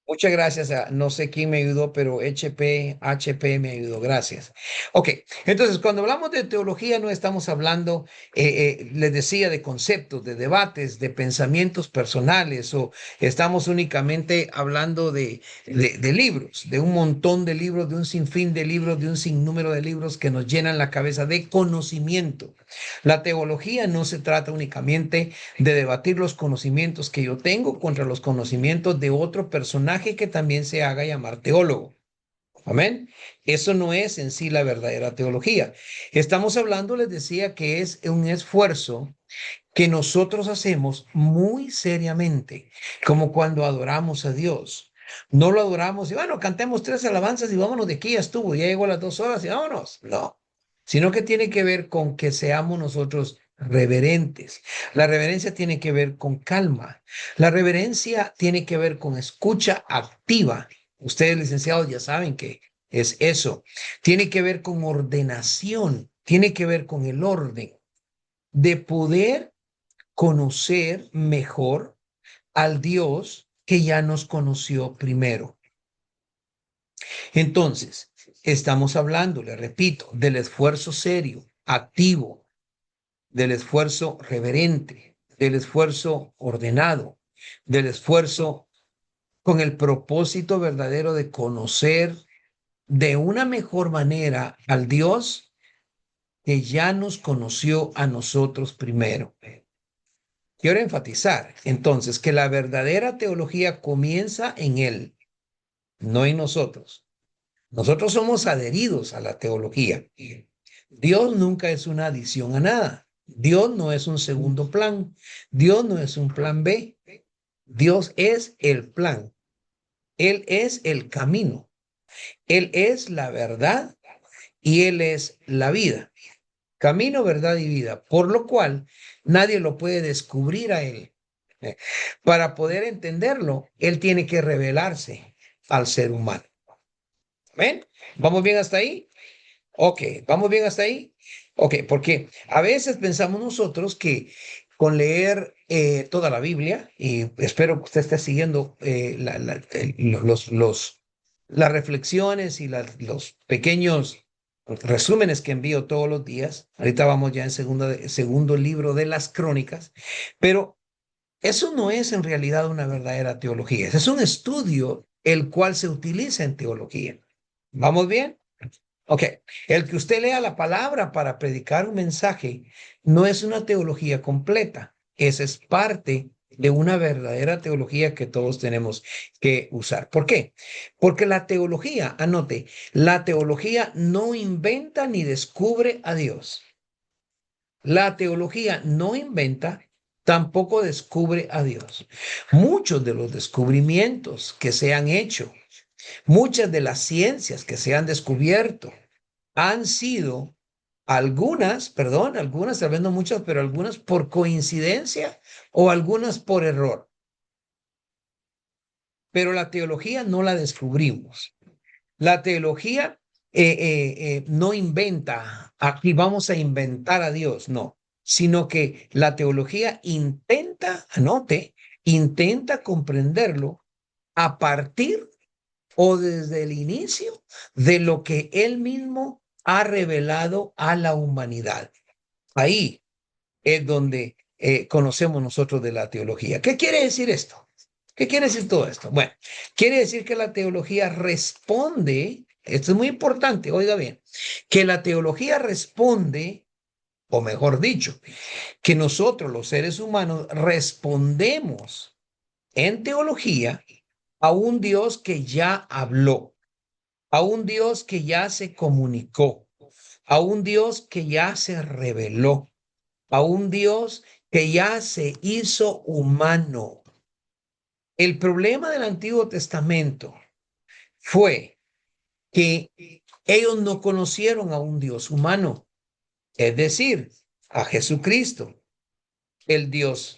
Muchas gracias a no sé quién me ayudó, pero HP me ayudó. Gracias. Ok, entonces cuando hablamos de teología no estamos hablando, les decía, de conceptos, de debates, de pensamientos personales, o estamos únicamente hablando de libros, de un montón de libros, de un sinfín de libros, de un sinnúmero de libros que nos llenan la cabeza de conocimiento. La teología no se trata únicamente de debatir los conocimientos que yo tengo contra los conocimientos de otro personaje que también se haga llamar teólogo. Amén. Eso no es en sí la verdadera teología. Estamos hablando, les decía, que es un esfuerzo que nosotros hacemos muy seriamente, como cuando adoramos a Dios. No lo adoramos y bueno, cantemos tres alabanzas y vámonos de aquí, ya estuvo, ya llegó las 2 horas y vámonos. No, sino que tiene que ver con que seamos nosotros reverentes. La reverencia tiene que ver con calma. La reverencia tiene que ver con escucha activa. Ustedes, licenciados, ya saben que es eso. Tiene que ver con ordenación, tiene que ver con el orden de poder conocer mejor al Dios que ya nos conoció primero. Entonces, estamos hablando, le repito, del esfuerzo serio, activo, del esfuerzo reverente, del esfuerzo ordenado, del esfuerzo con el propósito verdadero de conocer de una mejor manera al Dios que ya nos conoció a nosotros primero. Quiero enfatizar entonces que la verdadera teología comienza en Él, no en nosotros. Nosotros somos adheridos a la teología. Dios nunca es una adición a nada. Dios no es un segundo plan. Dios no es un plan B. Dios es el plan. Él es el camino. Él es la verdad y Él es la vida. Camino, verdad y vida. Por lo cual, nadie lo puede descubrir a Él. Eh, Para poder entenderlo, Él tiene que revelarse al ser humano. ¿Ven? ¿Vamos bien hasta ahí? Ok, ¿vamos bien hasta ahí? Ok, porque a veces pensamos nosotros que con leer toda la Biblia, y espero que usted esté siguiendo las reflexiones y los pequeños resúmenes que envío todos los días. Ahorita vamos ya en segundo libro de las Crónicas, pero eso no es en realidad una verdadera teología. Ese es un estudio el cual se utiliza en teología. ¿Vamos bien? Ok, el que usted lea la palabra para predicar un mensaje no es una teología completa. Esa es parte de una verdadera teología que todos tenemos que usar. ¿Por qué? Porque la teología, anote, la teología no inventa ni descubre a Dios. La teología no inventa, tampoco descubre a Dios. Muchos de los descubrimientos que se han hecho, muchas de las ciencias que se han descubierto, han sido algunas, tal vez no muchas, pero algunas por coincidencia o algunas por error. Pero la teología no la descubrimos. La teología no inventa, aquí vamos a inventar a Dios, no, sino que la teología intenta, anote, intenta comprenderlo a partir o desde el inicio de lo que él mismo ha revelado a la humanidad. Ahí es donde conocemos nosotros de la teología. ¿Qué quiere decir esto? ¿Qué quiere decir todo esto? Bueno, quiere decir que la teología responde, esto es muy importante, oiga bien, que la teología responde, o mejor dicho, que nosotros los seres humanos respondemos en teología a un Dios que ya habló, a un Dios que ya se comunicó, a un Dios que ya se reveló, a un Dios que ya se hizo humano. El problema del Antiguo Testamento fue que ellos no conocieron a un Dios humano, es decir, a Jesucristo, el Dios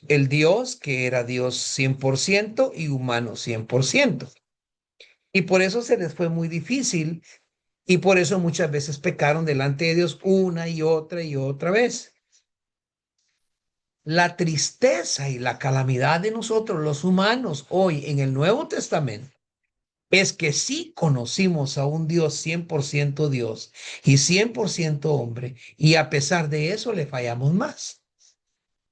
que era Dios 100% y humano 100%. Y por eso se les fue muy difícil y por eso muchas veces pecaron delante de Dios una y otra vez. La tristeza y la calamidad de nosotros, los humanos, hoy en el Nuevo Testamento, es que sí conocimos a un Dios 100% Dios y 100% hombre, y a pesar de eso le fallamos más.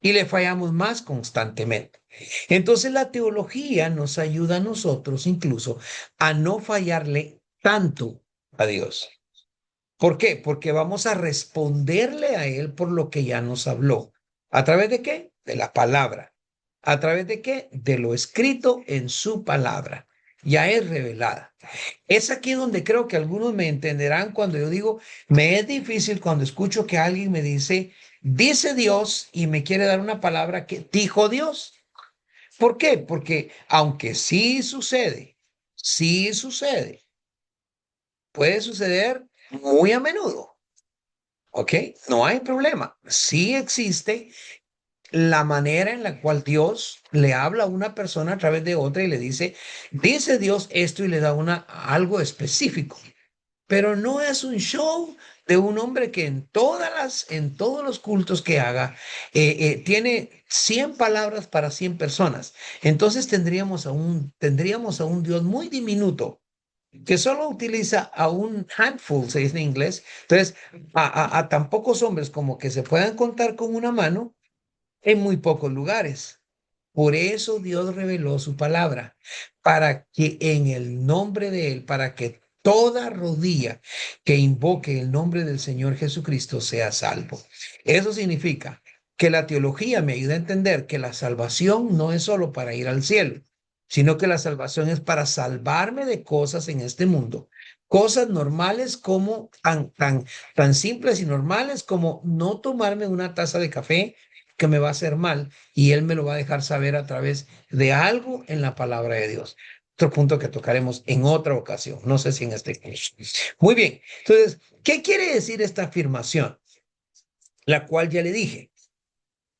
Y le fallamos más constantemente. Entonces la teología nos ayuda a nosotros incluso a no fallarle tanto a Dios. ¿Por qué? Porque vamos a responderle a Él por lo que ya nos habló. ¿A través de qué? De la palabra. ¿A través de qué? De lo escrito en su palabra. Ya es revelada. Es aquí donde creo que algunos me entenderán cuando yo digo, me es difícil cuando escucho que alguien me dice Dios y me quiere dar una palabra que dijo Dios. ¿Por qué? Porque aunque sí sucede, puede suceder muy a menudo. ¿Ok? No hay problema. Sí existe la manera en la cual Dios le habla a una persona a través de otra y le dice Dios esto y le da algo específico. Pero no es un show de un hombre que en todos los cultos que haga, tiene 100 palabras para 100 personas. Entonces tendríamos a un Dios muy diminuto que solo utiliza a un handful, se dice en inglés. Entonces, a tan pocos hombres como que se puedan contar con una mano en muy pocos lugares. Por eso Dios reveló su palabra, para que en el nombre de Él, para que toda rodilla que invoque el nombre del Señor Jesucristo sea salvo. Eso significa que la teología me ayuda a entender que la salvación no es solo para ir al cielo, sino que la salvación es para salvarme de cosas en este mundo. Cosas normales como tan simples y normales como no tomarme una taza de café que me va a hacer mal y Él me lo va a dejar saber a través de algo en la palabra de Dios. Otro punto que tocaremos en otra ocasión, no sé si en este curso. Muy bien, entonces, ¿qué quiere decir esta afirmación? La cual ya le dije,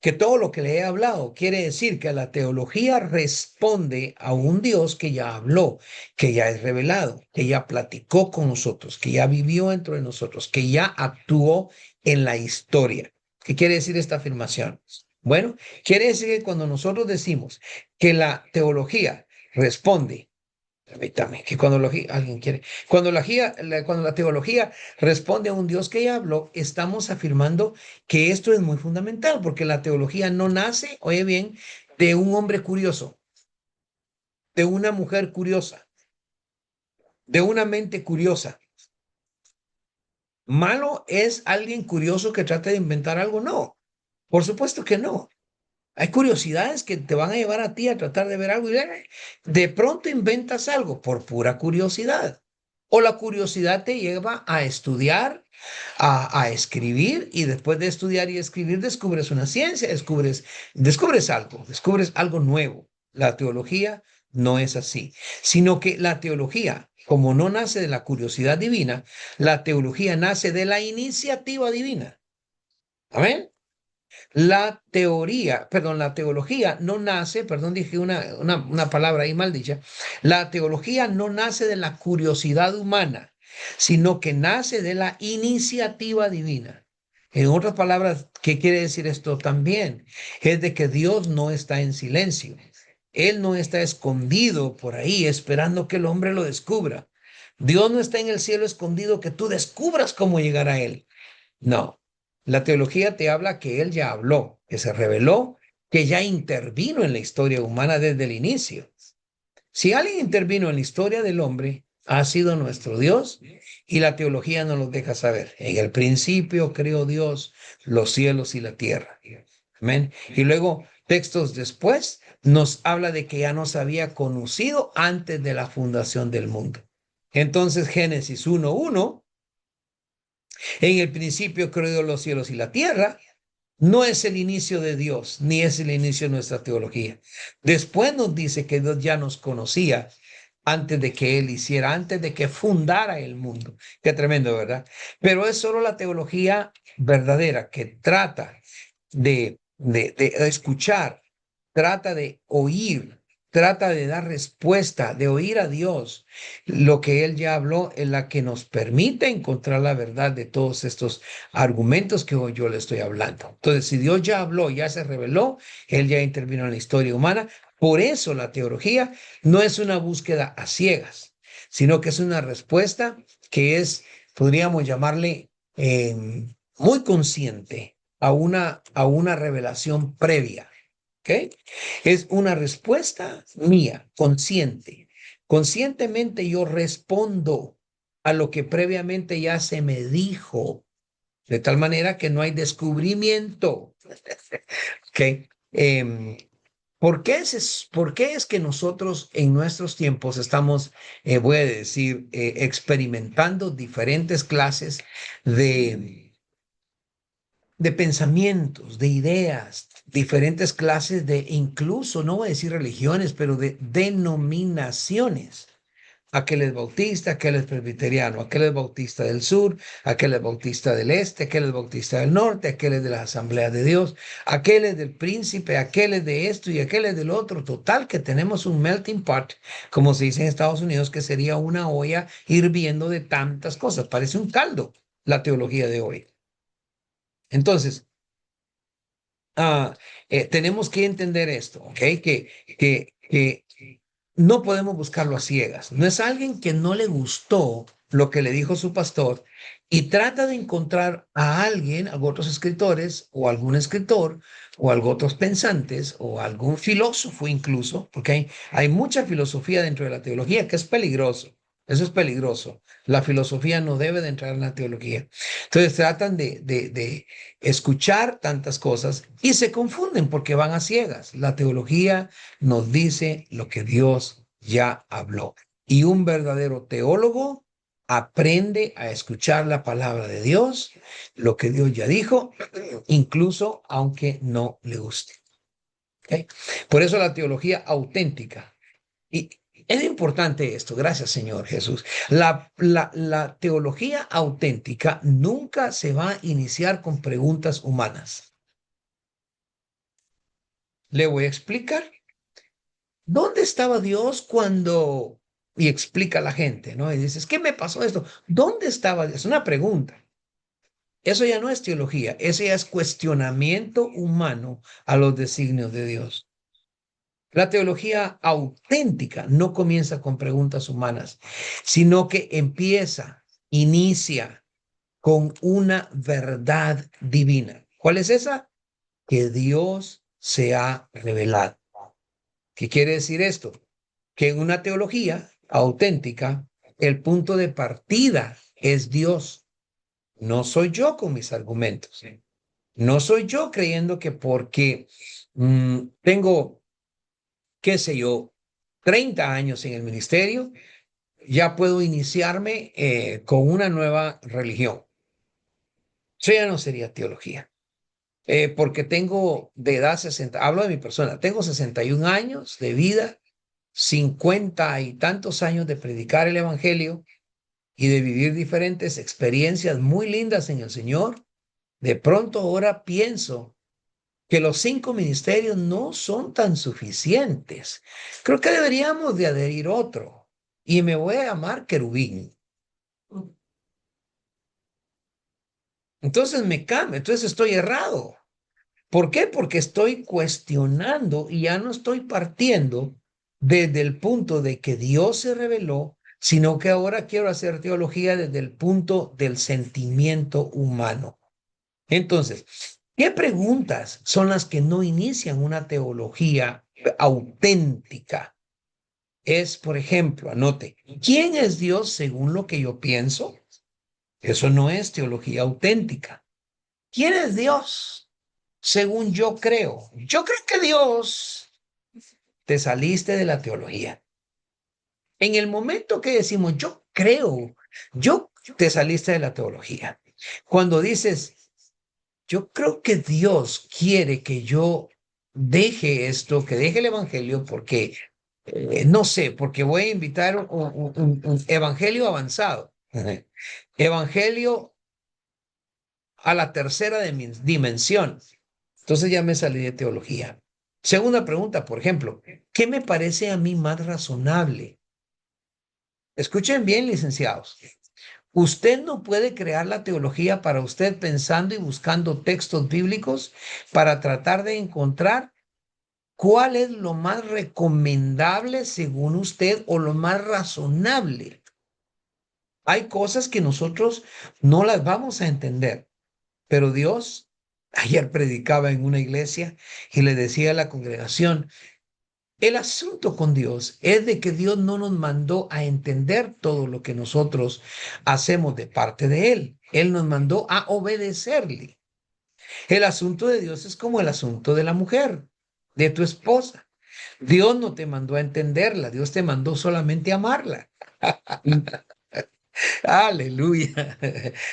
que todo lo que le he hablado quiere decir que la teología responde a un Dios que ya habló, que ya es revelado, que ya platicó con nosotros, que ya vivió dentro de nosotros, que ya actuó en la historia. ¿Qué quiere decir esta afirmación? Bueno, quiere decir que cuando nosotros decimos que la teología responde. Permítame, que alguien quiere, cuando la teología responde a un Dios que ya habló, estamos afirmando que esto es muy fundamental, porque la teología no nace, oye bien, de un hombre curioso, de una mujer curiosa, de una mente curiosa. ¿Malo es alguien curioso que trata de inventar algo? No, por supuesto que no. Hay curiosidades que te van a llevar a ti a tratar de ver algo y de pronto inventas algo por pura curiosidad. O la curiosidad te lleva a estudiar, a escribir y después de estudiar y escribir descubres una ciencia, descubres algo nuevo. La teología no es así, sino que la teología, como no nace de la curiosidad divina, la teología nace de la iniciativa divina. Amén. La teología no nace, perdón, dije una palabra ahí mal dicha. La teología no nace de la curiosidad humana, sino que nace de la iniciativa divina. En otras palabras, ¿qué quiere decir esto también? Es de que Dios no está en silencio. Él no está escondido por ahí esperando que el hombre lo descubra. Dios no está en el cielo escondido que tú descubras cómo llegar a Él. No, la teología te habla que Él ya habló, que se reveló, que ya intervino en la historia humana desde el inicio. Si alguien intervino en la historia del hombre, ha sido nuestro Dios y la teología nos lo deja saber. En el principio creó Dios los cielos y la tierra. Amén. Y luego, textos después, nos habla de que ya nos había conocido antes de la fundación del mundo. Entonces, Génesis 1:1. En el principio creó los cielos y la tierra. No es el inicio de Dios, ni es el inicio de nuestra teología. Después nos dice que Dios ya nos conocía antes de que Él hiciera, antes de que fundara el mundo. Qué tremendo, ¿verdad? Pero es solo la teología verdadera que trata de escuchar, trata de oír, trata de dar respuesta, de oír a Dios. Lo que Él ya habló es la que nos permite encontrar la verdad de todos estos argumentos que hoy yo le estoy hablando. Entonces, si Dios ya habló, ya se reveló, Él ya intervino en la historia humana. Por eso la teología no es una búsqueda a ciegas, sino que es una respuesta que es, podríamos llamarle, muy consciente a una revelación previa. ¿Ok? Es una respuesta mía, consciente. Conscientemente yo respondo a lo que previamente ya se me dijo, de tal manera que no hay descubrimiento. ¿Ok? ¿Por qué es que nosotros en nuestros tiempos estamos, voy a decir, experimentando diferentes clases de de pensamientos, de ideas, diferentes clases de, incluso, no voy a decir religiones, pero de denominaciones? Aquel es bautista, aquel es presbiteriano, aquel es bautista del sur, aquel es bautista del este, aquel es bautista del norte, aquel es de las asambleas de Dios, aquel es del príncipe, aquel es de esto y aquel es del otro. Total, que tenemos un melting pot, como se dice en Estados Unidos, que sería una olla hirviendo de tantas cosas. Parece un caldo la teología de hoy. Entonces, ah, tenemos que entender esto, ¿ok? Que no podemos buscarlo a ciegas. No es alguien que no le gustó lo que le dijo su pastor y trata de encontrar a alguien, a otros escritores o algún escritor o algo otros pensantes o algún filósofo incluso, porque hay mucha filosofía dentro de la teología que es peligroso. Eso es peligroso. La filosofía no debe de entrar en la teología. Entonces tratan de escuchar tantas cosas y se confunden porque van a ciegas. La teología nos dice lo que Dios ya habló. Y un verdadero teólogo aprende a escuchar la palabra de Dios, lo que Dios ya dijo, incluso aunque no le guste. ¿Ok? Por eso la teología auténtica. Y es importante esto, gracias Señor Jesús. La teología auténtica nunca se va a iniciar con preguntas humanas. Le voy a explicar. ¿Dónde estaba Dios cuando... Y explica a la gente, ¿no? Y dices, ¿qué me pasó esto? ¿Dónde estaba Dios? Es una pregunta. Eso ya no es teología, eso ya es cuestionamiento humano a los designios de Dios. La teología auténtica no comienza con preguntas humanas, sino que inicia con una verdad divina. ¿Cuál es esa? Que Dios se ha revelado. ¿Qué quiere decir esto? Que en una teología auténtica, el punto de partida es Dios. No soy yo con mis argumentos. No soy yo creyendo que porque tengo, qué sé yo, 30 años en el ministerio, ya puedo iniciarme con una nueva religión. Eso ya no sería teología. Porque tengo de edad 60, hablo de mi persona, tengo 61 años de vida, 50 y tantos años de predicar el evangelio y de vivir diferentes experiencias muy lindas en el Señor. De pronto ahora pienso que los 5 ministerios no son tan suficientes. Creo que deberíamos de adherir otro y me voy a llamar querubín. Entonces me cambio, entonces estoy errado. ¿Por qué? Porque estoy cuestionando y ya no estoy partiendo desde el punto de que Dios se reveló, sino que ahora quiero hacer teología desde el punto del sentimiento humano. Entonces, ¿qué preguntas son las que no inician una teología auténtica? Es, por ejemplo, anote, ¿quién es Dios según lo que yo pienso? Eso no es teología auténtica. ¿Quién es Dios según yo creo? Yo creo que Dios, te saliste de la teología. En el momento que decimos yo creo, yo te saliste de la teología. Cuando dices, yo creo que Dios quiere que yo deje esto, que deje el evangelio, porque no sé, porque voy a invitar un evangelio avanzado. Evangelio a la tercera dimensión. Entonces ya me salí de teología. Segunda pregunta, por ejemplo, ¿qué me parece a mí más razonable? Escuchen bien, licenciados. Usted no puede crear la teología para usted pensando y buscando textos bíblicos para tratar de encontrar cuál es lo más recomendable según usted o lo más razonable. Hay cosas que nosotros no las vamos a entender, pero Dios, ayer predicaba en una iglesia y le decía a la congregación, el asunto con Dios es de que Dios no nos mandó a entender todo lo que nosotros hacemos de parte de Él. Él nos mandó a obedecerle. El asunto de Dios es como el asunto de la mujer, de tu esposa. Dios no te mandó a entenderla, Dios te mandó solamente a amarla. Aleluya.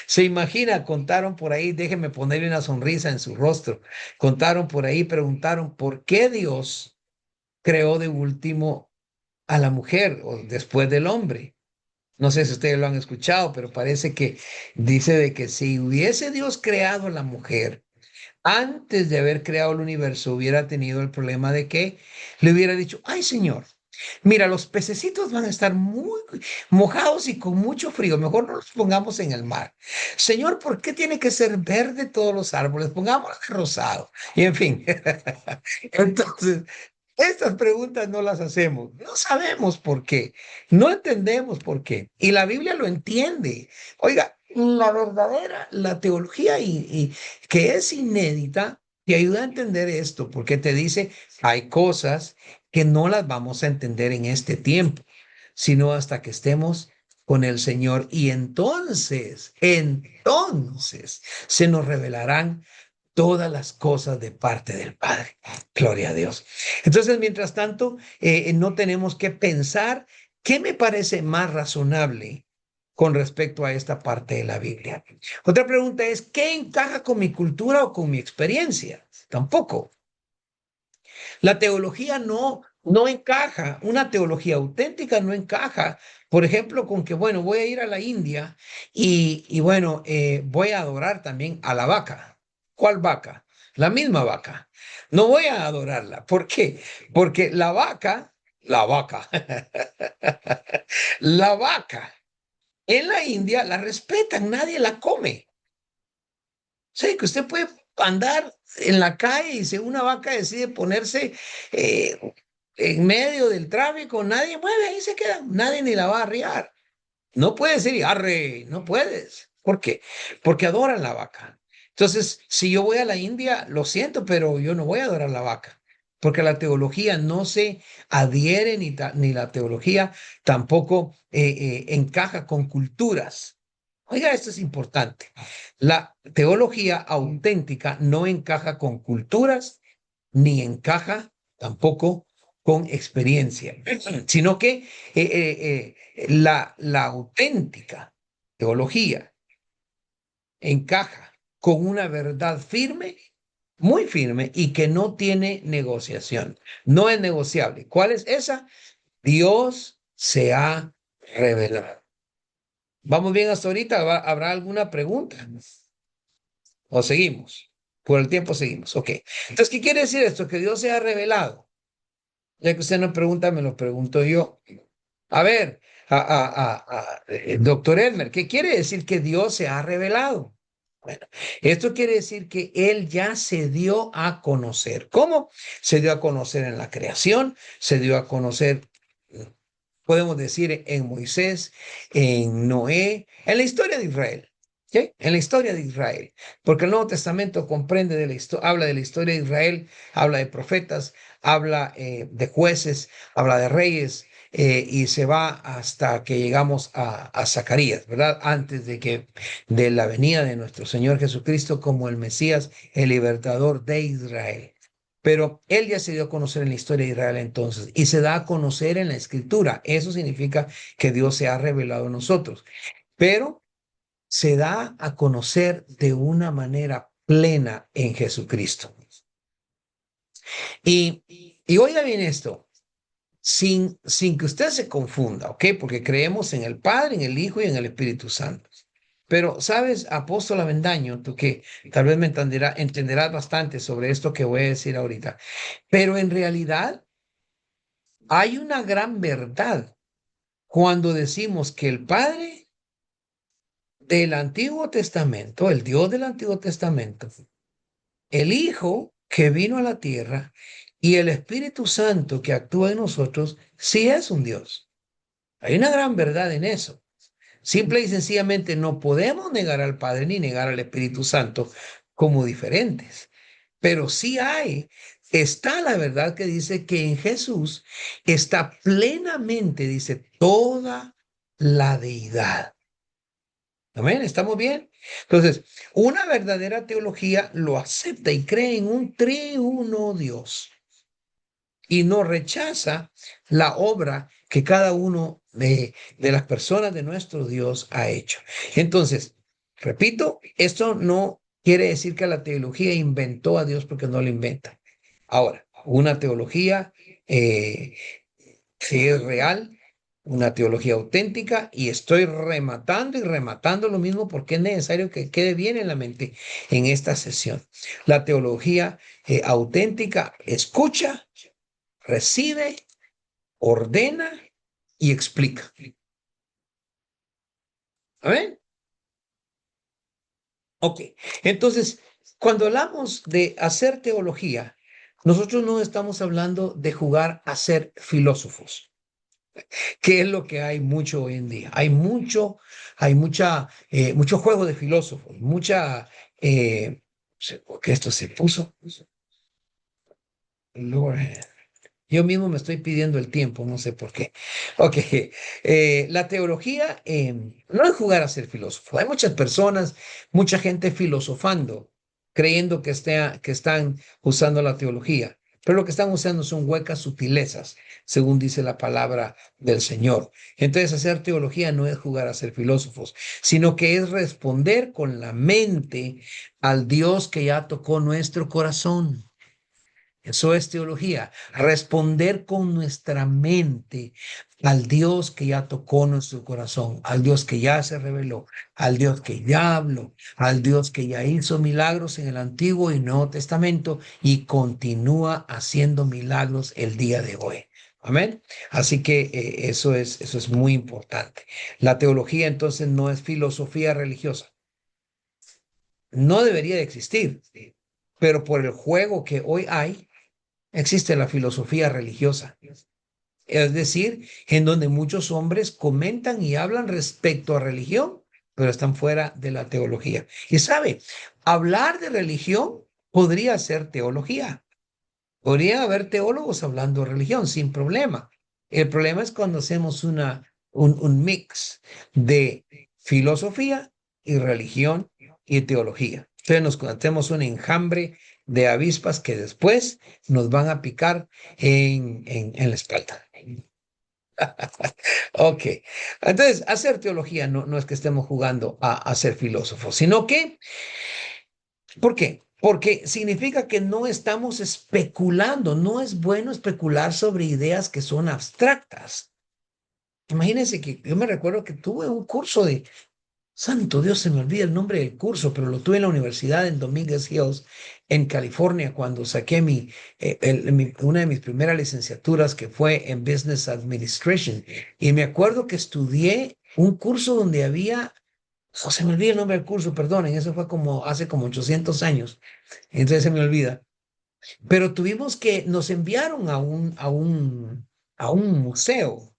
Se imagina, contaron por ahí, déjenme ponerle una sonrisa en su rostro. Contaron por ahí, preguntaron, ¿por qué Dios creó de último a la mujer o después del hombre? No sé si ustedes lo han escuchado, pero parece que dice de que si hubiese Dios creado a la mujer antes de haber creado el universo, hubiera tenido el problema de que le hubiera dicho, ay Señor, mira, los pececitos van a estar muy mojados y con mucho frío. Mejor no los pongamos en el mar. Señor, ¿por qué tiene que ser verde todos los árboles? Pongámoslos de rosado. Y en fin. Entonces, estas preguntas no las hacemos. No sabemos por qué. No entendemos por qué. Y la Biblia lo entiende. Oiga, la teología y que es inédita, te ayuda a entender esto, porque te dice, hay cosas que no las vamos a entender en este tiempo, sino hasta que estemos con el Señor. Y entonces se nos revelarán todas las cosas de parte del Padre. Gloria a Dios. Entonces, mientras tanto, no tenemos que pensar qué me parece más razonable con respecto a esta parte de la Biblia. Otra pregunta es, ¿qué encaja con mi cultura o con mi experiencia? Tampoco. La teología no encaja, una teología auténtica no encaja, por ejemplo, con que, bueno, voy a ir a la India y bueno, voy a adorar también a la vaca. ¿Cuál vaca? La misma vaca. No voy a adorarla. ¿Por qué? Porque la vaca, la vaca, en la India la respetan, nadie la come. Sí, que usted puede andar en la calle y si una vaca decide ponerse eh, en medio del tráfico, nadie mueve, ahí se queda, nadie ni la va a arriar. No puedes decir, arre, no puedes. ¿Por qué? Porque adoran la vaca. Entonces, si yo voy a la India, lo siento, pero yo no voy a adorar la vaca, porque la teología no se adhiere ni la teología tampoco encaja con culturas. Oiga, esto es importante. La teología auténtica no encaja con culturas ni encaja tampoco con experiencia, sino que la auténtica teología encaja con una verdad firme, muy firme y que no tiene negociación, no es negociable. ¿Cuál es esa? Dios se ha revelado. ¿Vamos bien hasta ahorita? ¿Habrá alguna pregunta? ¿O seguimos? Por el tiempo seguimos. Ok. Entonces, ¿qué quiere decir esto? Que Dios se ha revelado. Ya que usted no pregunta, me lo pregunto yo. A ver, doctor Elmer, ¿qué quiere decir que Dios se ha revelado? Bueno, esto quiere decir que Él ya se dio a conocer. ¿Cómo? Se dio a conocer en la creación, se dio a conocer, podemos decir, en Moisés, en Noé, en la historia de Israel. ¿Sí? En la historia de Israel, porque el Nuevo Testamento comprende habla de la historia de Israel, habla de profetas, habla de jueces, habla de reyes, y se va hasta que llegamos a Zacarías, ¿verdad? Antes de la venida de nuestro Señor Jesucristo como el Mesías, el libertador de Israel. Pero él ya se dio a conocer en la historia de Israel entonces y se da a conocer en la escritura. Eso significa que Dios se ha revelado a nosotros, pero se da a conocer de una manera plena en Jesucristo. Y oiga bien esto, sin que usted se confunda, ¿ok? Porque creemos en el Padre, en el Hijo y en el Espíritu Santo. Pero, ¿sabes, apóstol Avendaño, tú que tal vez entenderás bastante sobre esto que voy a decir ahorita, pero en realidad hay una gran verdad cuando decimos que el Padre del Antiguo Testamento, el Dios del Antiguo Testamento, el Hijo que vino a la tierra y el Espíritu Santo que actúa en nosotros, sí es un Dios. Hay una gran verdad en eso. Simple y sencillamente no podemos negar al Padre ni negar al Espíritu Santo como diferentes. Pero sí está la verdad que dice que en Jesús está plenamente, dice, toda la deidad. Amén, ¿estamos bien? Entonces, una verdadera teología lo acepta y cree en un triuno Dios y no rechaza la obra que cada uno de las personas de nuestro Dios ha hecho. Entonces, repito, esto no quiere decir que la teología inventó a Dios porque no lo inventa. Ahora, una teología que es real, una teología auténtica, y estoy rematando y rematando lo mismo porque es necesario que quede bien en la mente en esta sesión. La teología auténtica escucha, recibe, ordena y explica. ¿Amén? Ok, entonces, cuando hablamos de hacer teología, nosotros no estamos hablando de jugar a ser filósofos, que es lo que hay mucho hoy en día. Mucho juego de filósofos, no sé por qué esto se puso. Lord, yo mismo me estoy pidiendo el tiempo, no sé por qué. Ok, la teología no es jugar a ser filósofo. Hay muchas personas, mucha gente filosofando, creyendo que están usando la teología, pero lo que están usando son huecas sutilezas, según dice la palabra del Señor. Entonces, hacer teología no es jugar a ser filósofos, sino que es responder con la mente al Dios que ya tocó nuestro corazón. Eso es teología, responder con nuestra mente al Dios que ya tocó nuestro corazón, al Dios que ya se reveló, al Dios que ya habló, al Dios que ya hizo milagros en el Antiguo y Nuevo Testamento y continúa haciendo milagros el día de hoy. Amén. Así que eso es muy importante. La teología entonces no es filosofía religiosa. No debería de existir, pero por el juego que hoy hay, existe la filosofía religiosa, es decir, en donde muchos hombres comentan y hablan respecto a religión, pero están fuera de la teología. Y sabe, hablar de religión podría ser teología. Podría haber teólogos hablando de religión sin problema. El problema es cuando hacemos un mix de filosofía y religión y teología. Entonces nos hacemos un enjambre de avispas que después nos van a picar en la espalda. Ok, entonces hacer teología no es que estemos jugando a ser filósofos, sino que, ¿por qué? Porque significa que no estamos especulando, no es bueno especular sobre ideas que son abstractas. Imagínense que yo me recuerdo que tuve un curso de, santo Dios, se me olvida el nombre del curso, pero lo tuve en la universidad en Dominguez Hills, en California, cuando saqué una de mis primeras licenciaturas que fue en Business Administration. Y me acuerdo que estudié un curso donde había, o se me olvida el nombre del curso, perdonen, eso fue como hace como 800 años, entonces se me olvida. Pero nos enviaron a un museo,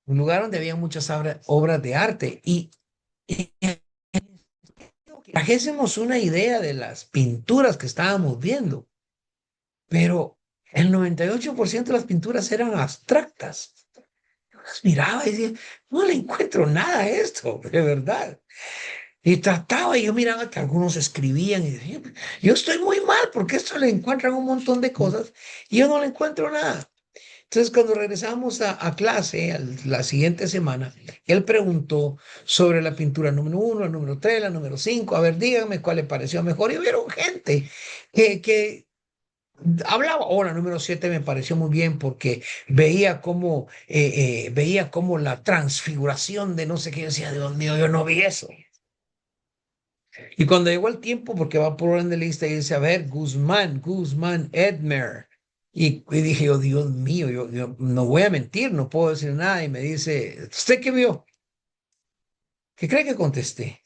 un lugar donde había muchas obras de arte y trajésemos una idea de las pinturas que estábamos viendo, pero el 98% de las pinturas eran abstractas. Yo las miraba y decía, no le encuentro nada a esto, de verdad. Y trataba, y yo miraba que algunos escribían y decía, yo estoy muy mal porque esto le encuentran un montón de cosas y yo no le encuentro nada. Entonces, cuando regresamos a clase la siguiente semana, él preguntó sobre la pintura número uno, la número tres, la número cinco. A ver, díganme cuál le pareció mejor. Y vieron gente que hablaba. Oh, la número siete me pareció muy bien porque veía como la transfiguración de no sé qué. Yo decía, Dios mío, yo no vi eso. Y cuando llegó el tiempo, porque va por orden de lista, y dice, a ver, Guzmán, Edmer. Y dije, oh Dios mío, yo no voy a mentir, no puedo decir nada. Y me dice, ¿usted qué vio? ¿Qué cree que contesté?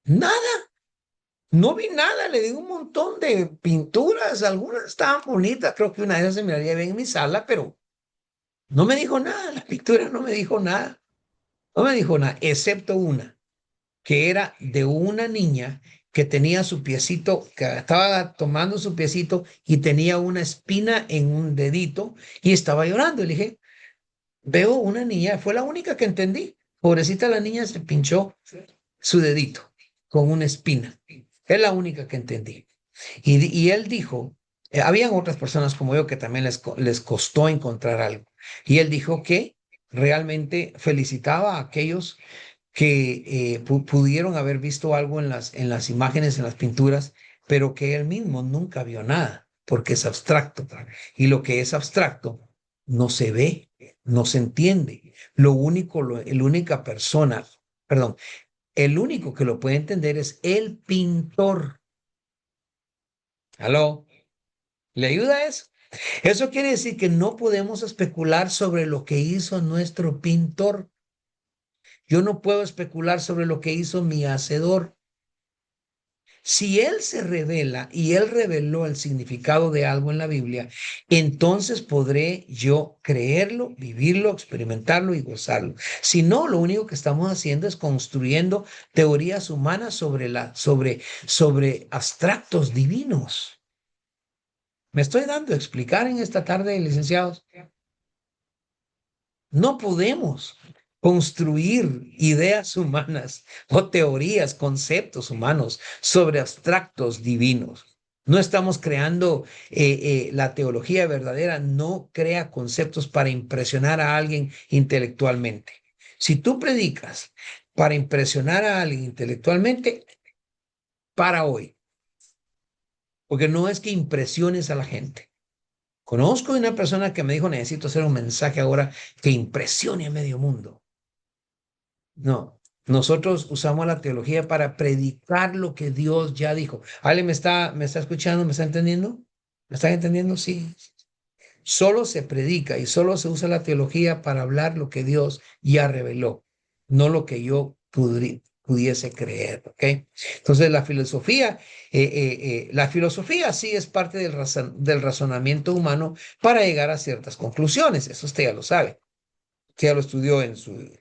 Nada, no vi nada, le di un montón de pinturas, algunas estaban bonitas, creo que una de ellas se miraría bien en mi sala, pero no me dijo nada, la pintura no me dijo nada. No me dijo nada, excepto una, que era de una niña que tenía su piecito, que estaba tomando su piecito y tenía una espina en un dedito y estaba llorando. Y le dije, veo una niña, fue la única que entendí. Pobrecita la niña se pinchó su dedito con una espina. Es la única que entendí. Y él dijo, habían otras personas como yo que también les costó encontrar algo. Y él dijo que realmente felicitaba a aquellos que pudieron haber visto algo en las imágenes, en las pinturas, pero que él mismo nunca vio nada, porque es abstracto. Y lo que es abstracto no se ve, no se entiende. El única persona, perdón, el único que lo puede entender es el pintor. ¿Aló? ¿Le ayuda eso? Eso quiere decir que no podemos especular sobre lo que hizo nuestro pintor. Yo no puedo especular sobre lo que hizo mi hacedor. Si él se revela y él reveló el significado de algo en la Biblia, entonces podré yo creerlo, vivirlo, experimentarlo y gozarlo. Si no, lo único que estamos haciendo es construyendo teorías humanas sobre abstractos divinos. ¿Me estoy dando a explicar en esta tarde, licenciados? No podemos construir ideas humanas o teorías, conceptos humanos sobre abstractos divinos. No estamos creando la teología verdadera, no crea conceptos para impresionar a alguien intelectualmente. Si tú predicas para impresionar a alguien intelectualmente, para hoy, porque no es que impresiones a la gente. Conozco una persona que me dijo, necesito hacer un mensaje ahora que impresione a medio mundo. No, nosotros usamos la teología para predicar lo que Dios ya dijo. ¿Alguien me está escuchando? ¿Me está entendiendo? ¿Me están entendiendo? Sí. Solo se predica y solo se usa la teología para hablar lo que Dios ya reveló, no lo que yo pudiese creer, ¿ok? Entonces la filosofía sí es parte del razonamiento humano para llegar a ciertas conclusiones, eso usted ya lo sabe, usted ya lo estudió en su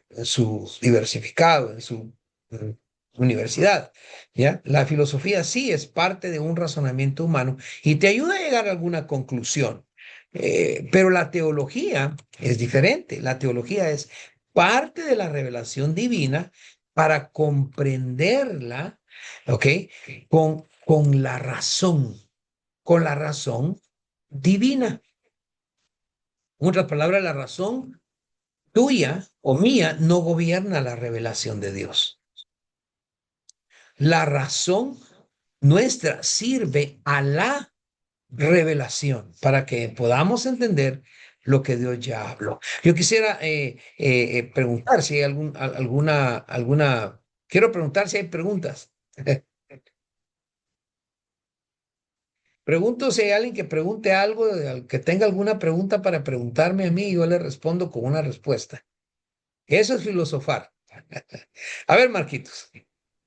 diversificado, en su mm, universidad, ¿ya? La filosofía sí es parte de un razonamiento humano y te ayuda a llegar a alguna conclusión. Pero la teología es diferente. La teología es parte de la revelación divina para comprenderla, ¿ok? Con con la razón divina. En otras palabras, la razón tuya o mía no gobierna la revelación de Dios. La razón nuestra sirve a la revelación para que podamos entender lo que Dios ya habló. Yo quisiera preguntar si hay quiero preguntar si hay preguntas. Pregunto si hay alguien que pregunte algo, que tenga alguna pregunta para preguntarme a mí y yo le respondo con una respuesta. Eso es filosofar. A ver, Marquitos.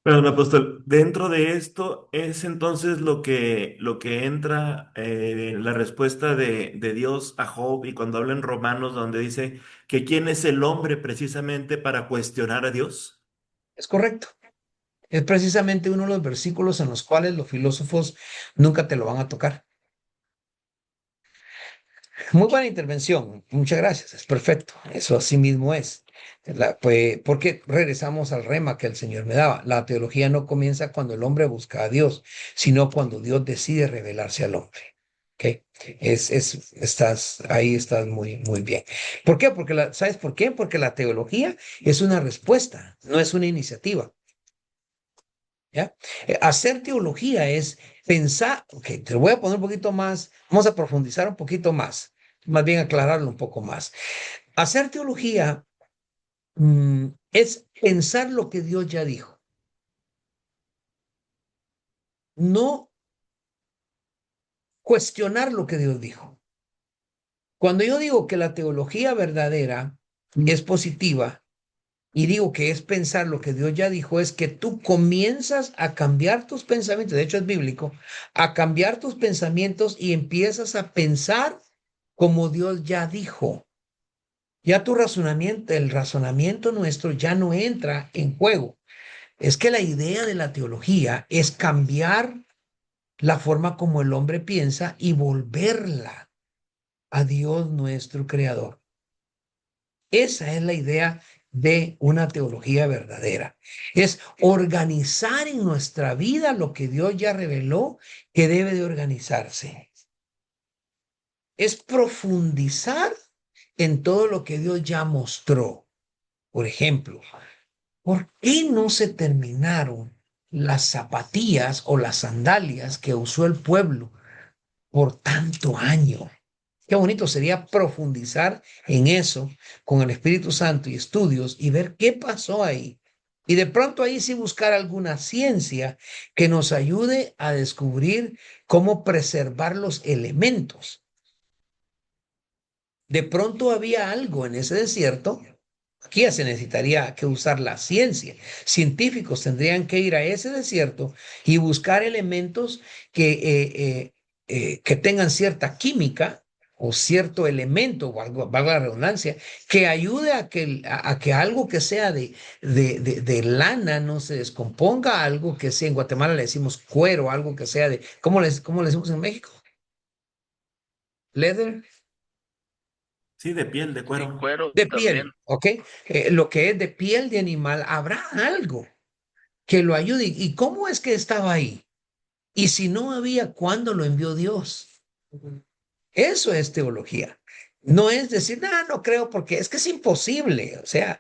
Perdón, apóstol, dentro de esto es entonces lo que entra la respuesta de Dios a Job y cuando habla en Romanos donde dice que quién es el hombre precisamente para cuestionar a Dios. Es correcto. Es precisamente uno de los versículos en los cuales los filósofos nunca te lo van a tocar. Muy buena intervención. Muchas gracias. Es perfecto. Eso así mismo es. Pues, porque regresamos al rema que el Señor me daba. La teología no comienza cuando el hombre busca a Dios, sino cuando Dios decide revelarse al hombre. ¿Ok? Ahí estás muy bien. ¿Por qué? ¿Sabes por qué? Porque la teología es una respuesta, no es una iniciativa. ¿Ya? Hacer teología es pensar, ok, te lo voy a poner un poquito más, vamos a profundizar un poquito más bien aclararlo un poco más. Hacer teología es pensar lo que Dios ya dijo, no cuestionar lo que Dios dijo. Cuando yo digo que la teología verdadera es positiva y digo que es pensar lo que Dios ya dijo, es que tú comienzas a cambiar tus pensamientos, de hecho es bíblico, a cambiar tus pensamientos y empiezas a pensar como Dios ya dijo. Ya tu razonamiento, el razonamiento nuestro ya no entra en juego. Es que la idea de la teología es cambiar la forma como el hombre piensa y volverla a Dios nuestro creador. Esa es la idea de una teología verdadera. Es organizar en nuestra vida lo que Dios ya reveló que debe de organizarse. Es profundizar en todo lo que Dios ya mostró. Por ejemplo, ¿por qué no se terminaron las zapatillas o las sandalias que usó el pueblo por tanto año? Qué bonito sería profundizar en eso con el Espíritu Santo y estudios y ver qué pasó ahí. Y de pronto ahí sí buscar alguna ciencia que nos ayude a descubrir cómo preservar los elementos. De pronto había algo en ese desierto. Aquí ya se necesitaría que usar la ciencia. Científicos tendrían que ir a ese desierto y buscar elementos que tengan cierta química o cierto elemento, valga la redundancia, que ayude a que algo que sea de lana no se descomponga, algo que sea, en Guatemala le decimos cuero, algo que sea ¿cómo le decimos en México? Leather. Sí, de piel, de Sí, cuero. cuero De también. piel, ¿ok? Lo que es de piel de animal, habrá algo que lo ayude. ¿Y cómo es que estaba ahí? Y si no había, ¿cuándo lo envió Dios? Eso es teología. No es decir, no, no creo porque es que es imposible. O sea,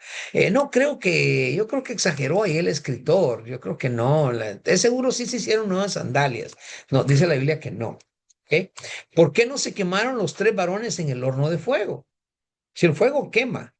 no creo yo creo que exageró ahí el escritor. Yo creo que no. Es seguro sí se hicieron nuevas sandalias. No, dice la Biblia que no. ¿Ok? ¿Por qué no se quemaron los tres varones en el horno de fuego? Si el fuego quema.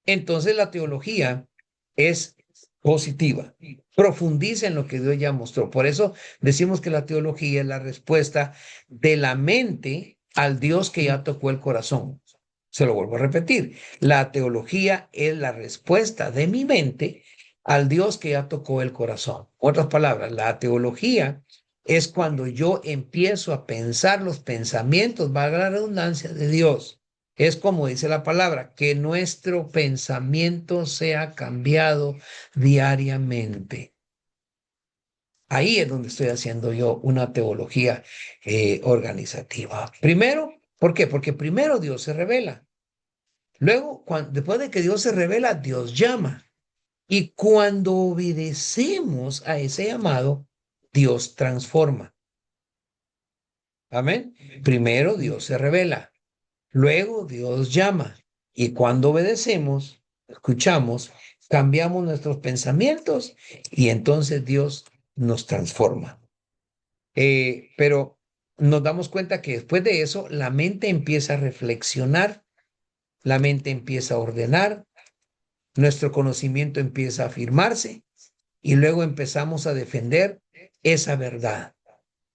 Entonces la teología es positiva, profundiza en lo que Dios ya mostró. Por eso decimos que la teología es la respuesta de la mente al Dios que ya tocó el corazón. Se lo vuelvo a repetir, la teología es la respuesta de mi mente al Dios que ya tocó el corazón. Otras palabras, la teología es cuando yo empiezo a pensar los pensamientos, valga la redundancia, de Dios. Es como dice la palabra, que nuestro pensamiento sea cambiado diariamente. Ahí es donde estoy haciendo yo una teología organizativa. Primero, ¿por qué? Porque primero Dios se revela. Luego, después de que Dios se revela, Dios llama. Y cuando obedecemos a ese llamado, Dios transforma. Amén. Primero Dios se revela. Luego Dios llama y cuando obedecemos, escuchamos, cambiamos nuestros pensamientos y entonces Dios nos transforma. Pero nos damos cuenta que después de eso, la mente empieza a reflexionar, la mente empieza a ordenar, nuestro conocimiento empieza a afirmarse y luego empezamos a defender esa verdad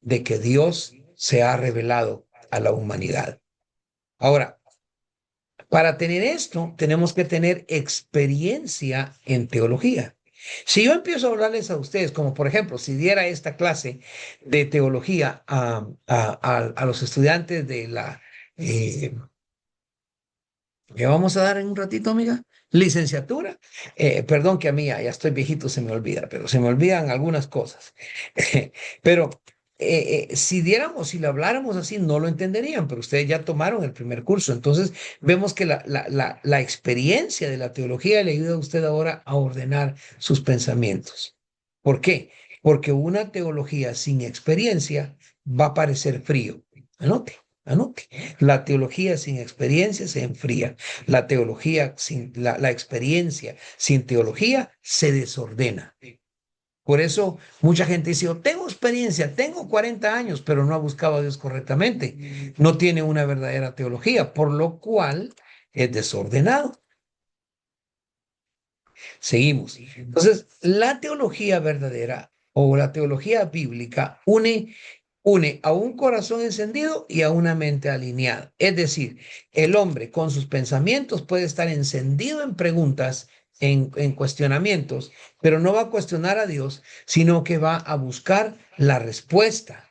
de que Dios se ha revelado a la humanidad. Ahora, para tener esto, tenemos que tener experiencia en teología. Si yo empiezo a hablarles a ustedes, como por ejemplo, si diera esta clase de teología a los estudiantes de eh, ¿qué vamos a dar en un ratito, amiga? Licenciatura. Perdón que a mí ya estoy viejito, se me olvida, pero se me olvidan algunas cosas. Pero si lo habláramos así, no lo entenderían, pero ustedes ya tomaron el primer curso. Entonces, vemos que la experiencia de la teología le ayuda a usted ahora a ordenar sus pensamientos. ¿Por qué? Porque una teología sin experiencia va a parecer frío. Anote. Anote. La teología sin experiencia se enfría. La teología sin la experiencia sin teología se desordena. Por eso mucha gente dice, yo tengo experiencia, tengo 40 años, pero no ha buscado a Dios correctamente. No tiene una verdadera teología, por lo cual es desordenado. Seguimos. Entonces, la teología verdadera o la teología bíblica une a un corazón encendido y a una mente alineada. Es decir, el hombre con sus pensamientos puede estar encendido en preguntas, en cuestionamientos, pero no va a cuestionar a Dios, sino que va a buscar la respuesta.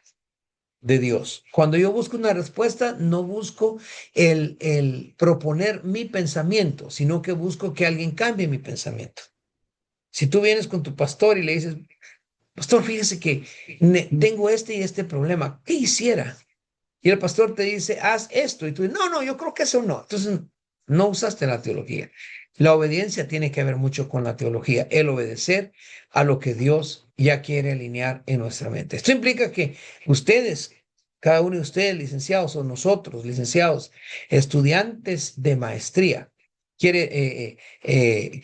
de Dios. Cuando yo busco una respuesta, no busco el proponer mi pensamiento, sino que busco que alguien cambie mi pensamiento. Si tú vienes con tu pastor y le dices, pastor, fíjese que tengo este y este problema, ¿qué hiciera? Y el pastor te dice, haz esto. Y tú dices, no, no, yo creo que eso no. Entonces, no usaste la teología. La obediencia tiene que ver mucho con la teología, el obedecer a lo que Dios ya quiere alinear en nuestra mente. Esto implica que ustedes, cada uno de ustedes, licenciados, o nosotros, licenciados, estudiantes de maestría, quiere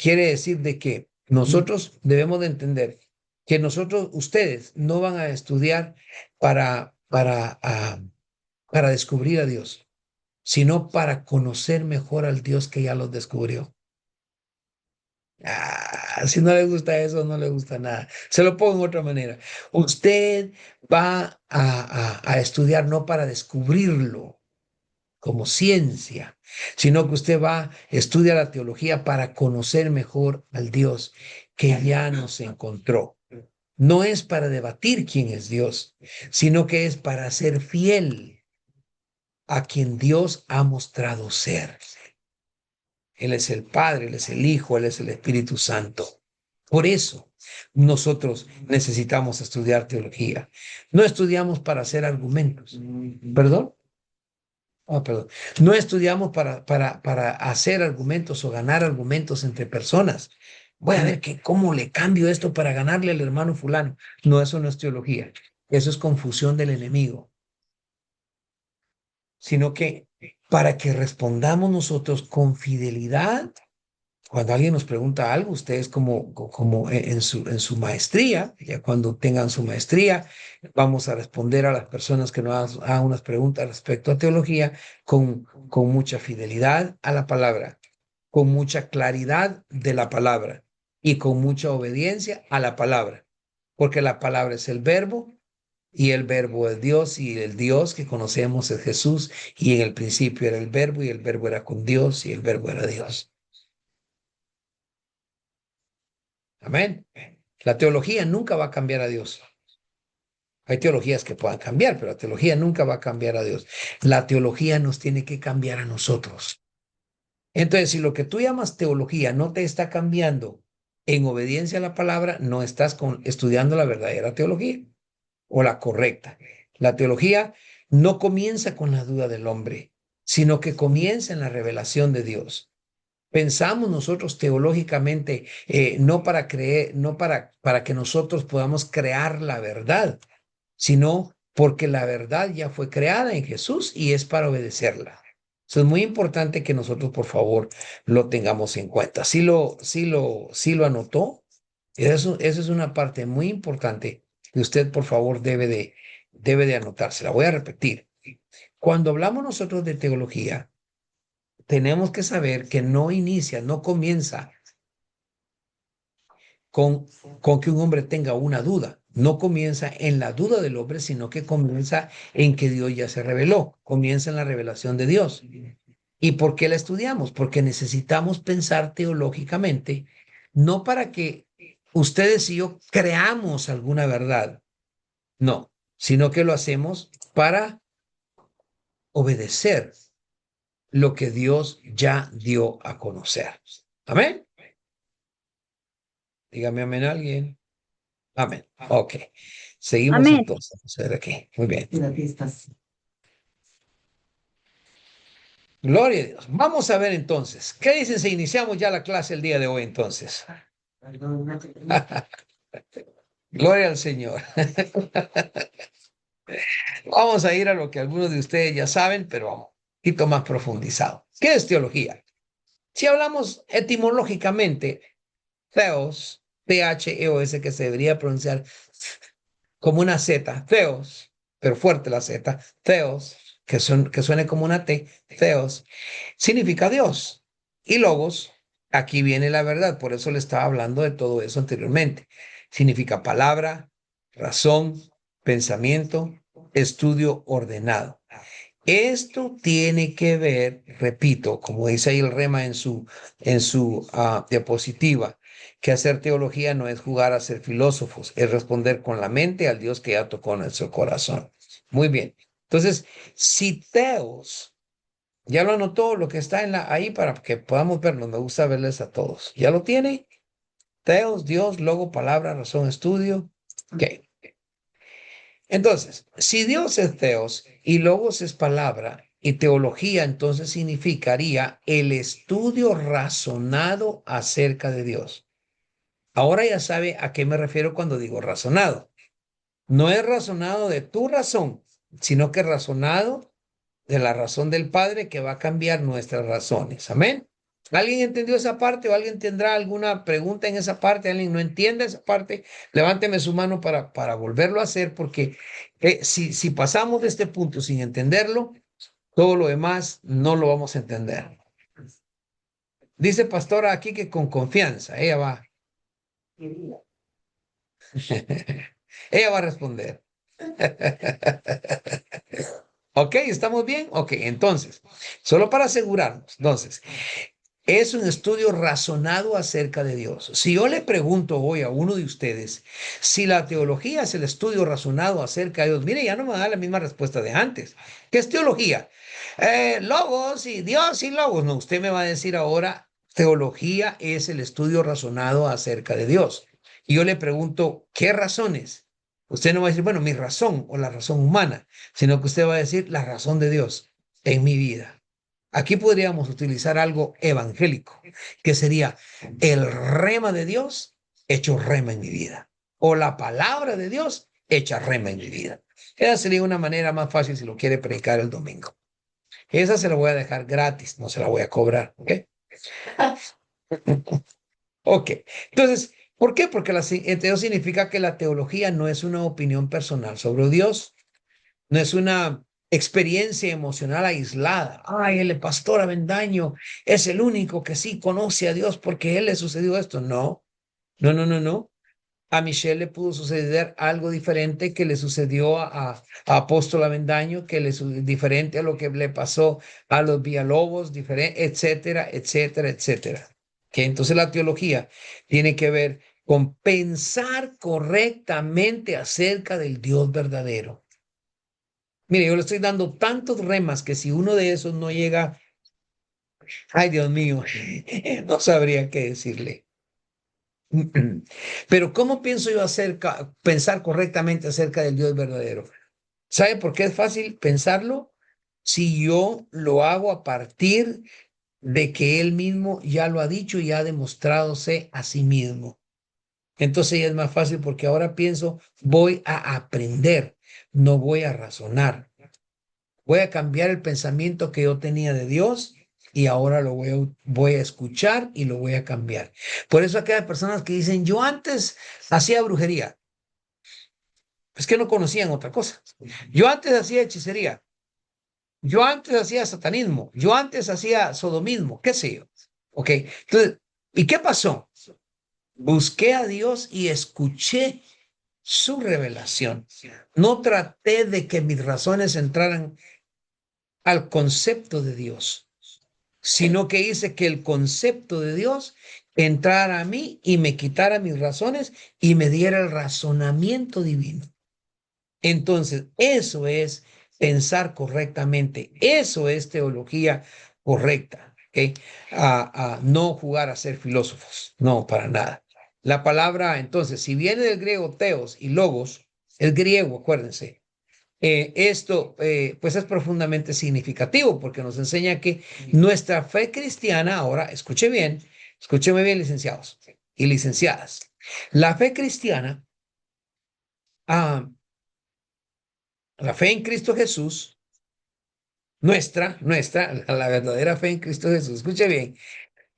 decir de que nosotros debemos de entender que ustedes no van a estudiar para descubrir a Dios, sino para conocer mejor al Dios que ya los descubrió. Si no le gusta eso, no le gusta nada. Se lo pongo en otra manera. Usted va a estudiar no para descubrirlo como ciencia, sino que usted va a estudiar la teología para conocer mejor al Dios que ya nos encontró. No es para debatir quién es Dios, sino que es para ser fiel a quien Dios ha mostrado ser. Él es el Padre, Él es el Hijo, Él es el Espíritu Santo. Por eso nosotros necesitamos estudiar teología. No estudiamos para hacer argumentos. ¿Perdón? Perdón. No estudiamos para hacer argumentos o ganar argumentos entre personas. Voy a ver cómo le cambio esto para ganarle al hermano fulano. No, eso no es teología. Eso es confusión del enemigo. Sino que para que respondamos nosotros con fidelidad. Cuando alguien nos pregunta algo, ustedes como en su maestría, ya cuando tengan su maestría, vamos a responder a las personas que nos hagan unas preguntas respecto a teología con mucha fidelidad a la palabra, con mucha claridad de la palabra y con mucha obediencia a la palabra, porque la palabra es el verbo y el verbo es Dios y el Dios que conocemos es Jesús y en el principio era el verbo y el verbo era con Dios y el verbo era Dios. Amén. La teología nunca va a cambiar a Dios. Hay teologías que puedan cambiar, pero la teología nunca va a cambiar a Dios. La teología nos tiene que cambiar a nosotros. Entonces, si lo que tú llamas teología no te está cambiando en obediencia a la palabra, no estás estudiando la verdadera teología o la correcta. La teología no comienza con la duda del hombre, sino que comienza en la revelación de Dios. Pensamos nosotros teológicamente, no para creer, no para que nosotros podamos crear la verdad, sino porque la verdad ya fue creada en Jesús y es para obedecerla. Eso es muy importante que nosotros, por favor, lo tengamos en cuenta. Sí lo anotó. Eso es una parte muy importante que usted, por favor, debe de anotarse. La voy a repetir. Cuando hablamos nosotros de teología, tenemos que saber que no comienza con, con que un hombre tenga una duda. No comienza en la duda del hombre, sino que comienza en que Dios ya se reveló. Comienza en la revelación de Dios. ¿Y por qué la estudiamos? Porque necesitamos pensar teológicamente, no para que ustedes y yo creamos alguna verdad, no, sino que lo hacemos para obedecer lo que Dios ya dio a conocer. Amén. Dígame amén a alguien. Amén. Ok. Seguimos Amén. entonces. Vamos a ver aquí. Muy bien. Gloria a Dios. Vamos a ver entonces. ¿Qué dicen si iniciamos ya la clase el día de hoy entonces? Gloria al Señor. Vamos a ir a lo que algunos de ustedes ya saben, pero vamos, un poquito más profundizado. ¿Qué es teología? Si hablamos etimológicamente, theos, Theos, que se debería pronunciar como una Z, theos, pero fuerte la Z, theos, que suene como una T, theos, significa Dios. Y logos, aquí viene la verdad, por eso le estaba hablando de todo eso anteriormente. Significa palabra, razón, pensamiento, estudio ordenado. Esto tiene que ver, repito, como dice ahí el Rema en su diapositiva, que hacer teología no es jugar a ser filósofos, es responder con la mente al Dios que ya tocó nuestro corazón. Muy bien. Entonces, si teos, ya lo anotó lo que está ahí para que podamos verlo. Me gusta verles a todos. ¿Ya lo tiene? Teos, Dios, logo, palabra, razón, estudio. Ok. Entonces, si Dios es teos y logos es palabra y teología, entonces significaría el estudio razonado acerca de Dios. Ahora ya sabe a qué me refiero cuando digo razonado. No es razonado de tu razón, sino que razonado de la razón del Padre que va a cambiar nuestras razones. Amén. ¿Alguien entendió esa parte o alguien tendrá alguna pregunta en esa parte? ¿Alguien no entiende esa parte? Levánteme su mano para volverlo a hacer, porque si pasamos de este punto sin entenderlo, todo lo demás no lo vamos a entender. Dice pastora aquí que con confianza, ella va, ella va a responder. ¿Ok? ¿Estamos bien? Ok, entonces, solo para asegurarnos, entonces, es un estudio razonado acerca de Dios. Si yo le pregunto hoy a uno de ustedes si la teología es el estudio razonado acerca de Dios, mire, ya no me da la misma respuesta de antes. ¿Qué es teología? Logos y Dios y logos. No, usted me va a decir ahora, teología es el estudio razonado acerca de Dios. Y yo le pregunto, ¿qué razones? Usted no va a decir, bueno, mi razón o la razón humana, sino que usted va a decir la razón de Dios en mi vida. Aquí podríamos utilizar algo evangélico, que sería el rema de Dios hecho rema en mi vida, o la palabra de Dios hecha rema en mi vida. Esa sería una manera más fácil si lo quiere predicar el domingo. Esa se la voy a dejar gratis, no se la voy a cobrar, ¿ok? Ok, entonces, ¿por qué? Porque eso significa que la teología no es una opinión personal sobre Dios, no es una experiencia emocional aislada. Ay, el pastor Avendaño es el único que sí conoce a Dios porque a él le sucedió esto. No, no, no, no, no. A Michelle le pudo suceder algo diferente que le sucedió a Apóstol Avendaño, diferente a lo que le pasó a los Villalobos, diferente, etcétera, etcétera, etcétera. Que entonces la teología tiene que ver con pensar correctamente acerca del Dios verdadero. Mire, yo le estoy dando tantos remas que si uno de esos no llega, ay Dios mío, no sabría qué decirle. Pero ¿cómo pienso yo pensar correctamente acerca del Dios verdadero? ¿Sabe por qué es fácil pensarlo? Si yo lo hago a partir de que Él mismo ya lo ha dicho y ha demostrado a sí mismo. Entonces ya es más fácil porque ahora pienso, voy a aprender, no voy a razonar. Voy a cambiar el pensamiento que yo tenía de Dios y ahora voy a escuchar y lo voy a cambiar. Por eso aquí hay personas que dicen, yo antes hacía brujería. Es que no conocían otra cosa. Yo antes hacía hechicería. Yo antes hacía satanismo. Yo antes hacía sodomismo. ¿Qué sé yo? Ok. Entonces, ¿y qué pasó? Busqué a Dios y escuché su revelación. No traté de que mis razones entraran al concepto de Dios, sino que hice que el concepto de Dios entrara a mí y me quitara mis razones y me diera el razonamiento divino. Entonces, eso es pensar correctamente, eso es teología correcta, ¿ok? No jugar a ser filósofos, no, para nada. La palabra, entonces, si viene del griego teos y logos, el griego, acuérdense, pues es profundamente significativo porque nos enseña que nuestra fe cristiana, ahora escúcheme bien, licenciados y licenciadas, la fe cristiana, ah, la fe en Cristo Jesús, la verdadera fe en Cristo Jesús, escuche bien,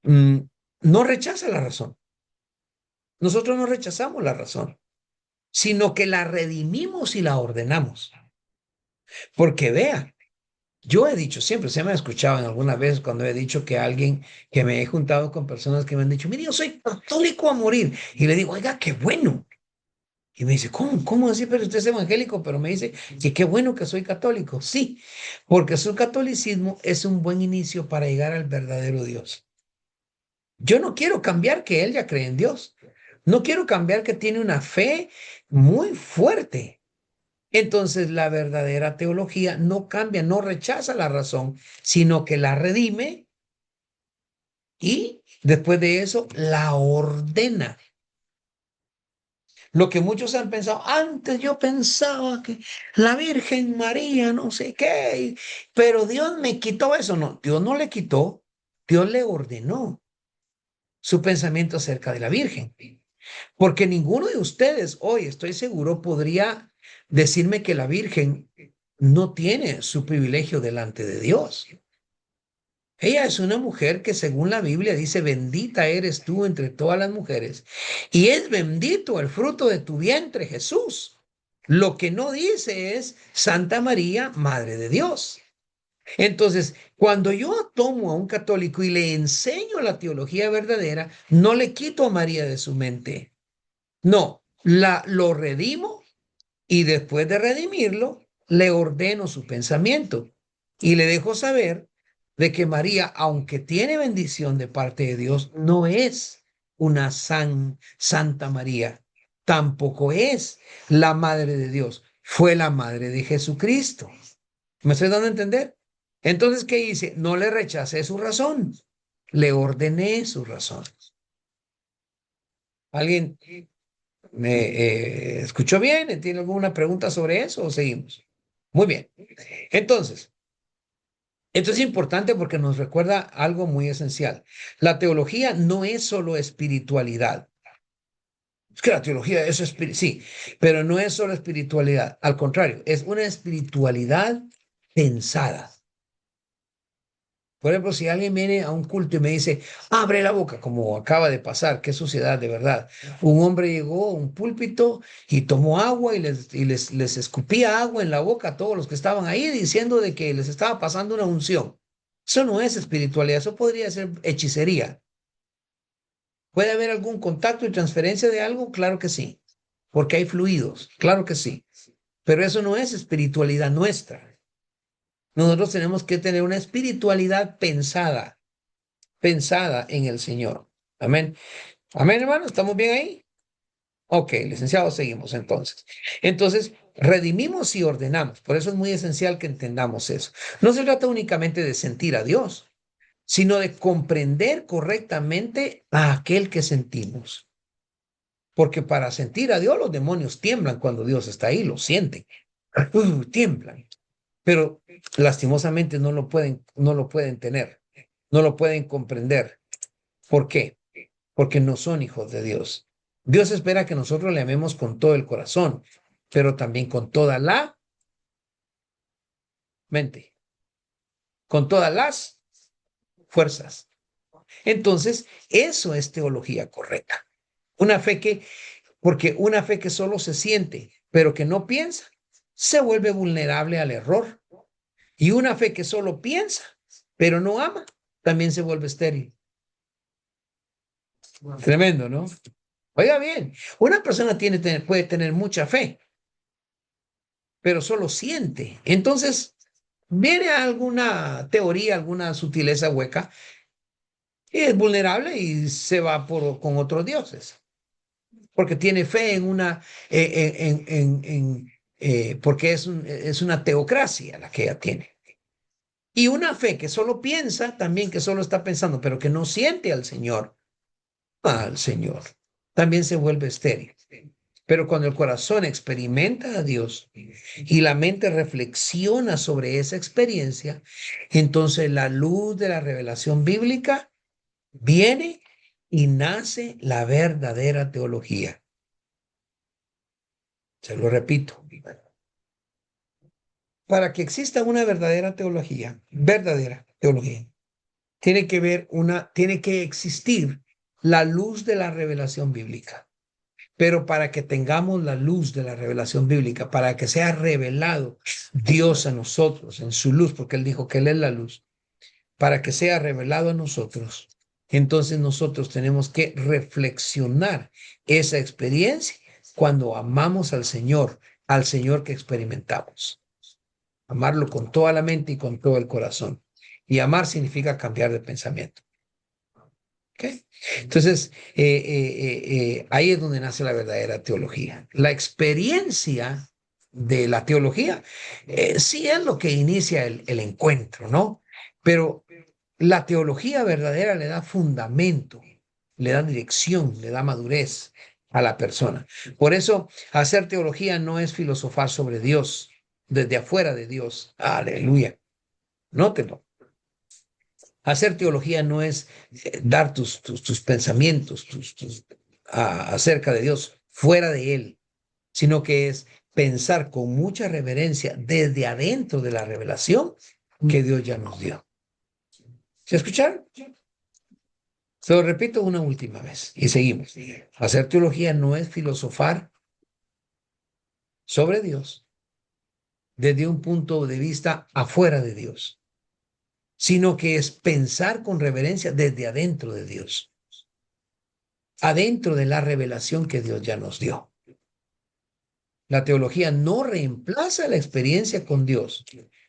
mm, no rechaza la razón. Nosotros no rechazamos la razón, sino que la redimimos y la ordenamos. Porque vea, yo he dicho siempre, se me ha escuchado en alguna vez cuando he dicho que alguien, que me he juntado con personas que me han dicho, mire, yo soy católico a morir. Y le digo, oiga, qué bueno. Y me dice, ¿cómo así? Pero usted es evangélico, pero me dice que qué bueno que soy católico. Sí, porque su catolicismo es un buen inicio para llegar al verdadero Dios. Yo no quiero cambiar que él ya cree en Dios. No quiero cambiar que tiene una fe muy fuerte. Entonces la verdadera teología no cambia, no rechaza la razón, sino que la redime y después de eso la ordena. Lo que muchos han pensado, antes yo pensaba que la Virgen María, no sé qué, pero Dios me quitó eso. No, Dios no le quitó, Dios le ordenó su pensamiento acerca de la Virgen. Porque ninguno de ustedes hoy, estoy seguro, podría decirme que la Virgen no tiene su privilegio delante de Dios. Ella es una mujer que según la Biblia dice, bendita eres tú entre todas las mujeres, y es bendito el fruto de tu vientre, Jesús. Lo que no dice es Santa María, Madre de Dios. Entonces, cuando yo tomo a un católico y le enseño la teología verdadera, no le quito a María de su mente. No, lo redimo y después de redimirlo, le ordeno su pensamiento y le dejo saber de que María, aunque tiene bendición de parte de Dios, no es una Santa María, tampoco es la Madre de Dios, fue la Madre de Jesucristo. ¿Me estoy dando a entender? Entonces, ¿qué hice? No le rechacé su razón, le ordené su razón. ¿Alguien me escuchó bien? ¿Tiene alguna pregunta sobre eso o seguimos? Muy bien. Entonces, esto es importante porque nos recuerda algo muy esencial. La teología no es solo espiritualidad. Es que la teología es sí, pero no es solo espiritualidad. Al contrario, es una espiritualidad pensada. Por ejemplo, si alguien viene a un culto y me dice, abre la boca, como acaba de pasar, qué suciedad de verdad. Un hombre llegó a un púlpito y tomó agua y les escupía agua en la boca a todos los que estaban ahí diciendo de que les estaba pasando una unción. Eso no es espiritualidad, eso podría ser hechicería. ¿Puede haber algún contacto y transferencia de algo? Claro que sí, porque hay fluidos, claro que sí. Pero eso no es espiritualidad nuestra. Nosotros tenemos que tener una espiritualidad pensada en el Señor. Amén. Amén, hermano. ¿Estamos bien ahí? Ok, licenciado, seguimos entonces. Entonces, redimimos y ordenamos. Por eso es muy esencial que entendamos eso. No se trata únicamente de sentir a Dios, sino de comprender correctamente a aquel que sentimos. Porque para sentir a Dios, los demonios tiemblan cuando Dios está ahí, lo sienten. Tiemblan. Pero lastimosamente no lo pueden tener, no lo pueden comprender. ¿Por qué? Porque no son hijos de Dios. Dios espera que nosotros le amemos con todo el corazón, pero también con toda la mente, con todas las fuerzas. Entonces, eso es teología correcta. Una fe que, porque una fe que solo se siente, pero que no piensa, se vuelve vulnerable al error. Y una fe que solo piensa, pero no ama, también se vuelve estéril. Tremendo, ¿no? Oiga bien, una persona puede tener mucha fe, pero solo siente. Entonces, viene alguna teoría, alguna sutileza hueca, y es vulnerable y se va con otros dioses, porque tiene fe en porque es una teocracia la que ella tiene. Y una fe que solo piensa, también que solo está pensando, pero que no siente al Señor, también se vuelve estéril. Pero cuando el corazón experimenta a Dios y la mente reflexiona sobre esa experiencia, entonces la luz de la revelación bíblica viene y nace la verdadera teología. Se lo repito. Para que exista una verdadera teología, tiene que existir la luz de la revelación bíblica. Pero para que tengamos la luz de la revelación bíblica, para que sea revelado Dios a nosotros en su luz, porque Él dijo que Él es la luz, para que sea revelado a nosotros, entonces nosotros tenemos que reflexionar esa experiencia cuando amamos al Señor que experimentamos. Amarlo con toda la mente y con todo el corazón. Y amar significa cambiar de pensamiento. ¿Ok? Entonces, ahí es donde nace la verdadera teología. La experiencia de la teología, sí es lo que inicia el encuentro, ¿no? Pero la teología verdadera le da fundamento, le da dirección, le da madurez a la persona. Por eso, hacer teología no es filosofar sobre Dios, desde afuera de Dios. Aleluya. Nótelo. Hacer teología no es dar tus pensamientos acerca de Dios fuera de Él, sino que es pensar con mucha reverencia desde adentro de la revelación que Dios ya nos dio. ¿Se escucharon? Se lo repito una última vez y seguimos. Hacer teología no es filosofar sobre Dios desde un punto de vista afuera de Dios, sino que es pensar con reverencia desde adentro de Dios, adentro de la revelación que Dios ya nos dio. La teología no reemplaza la experiencia con Dios,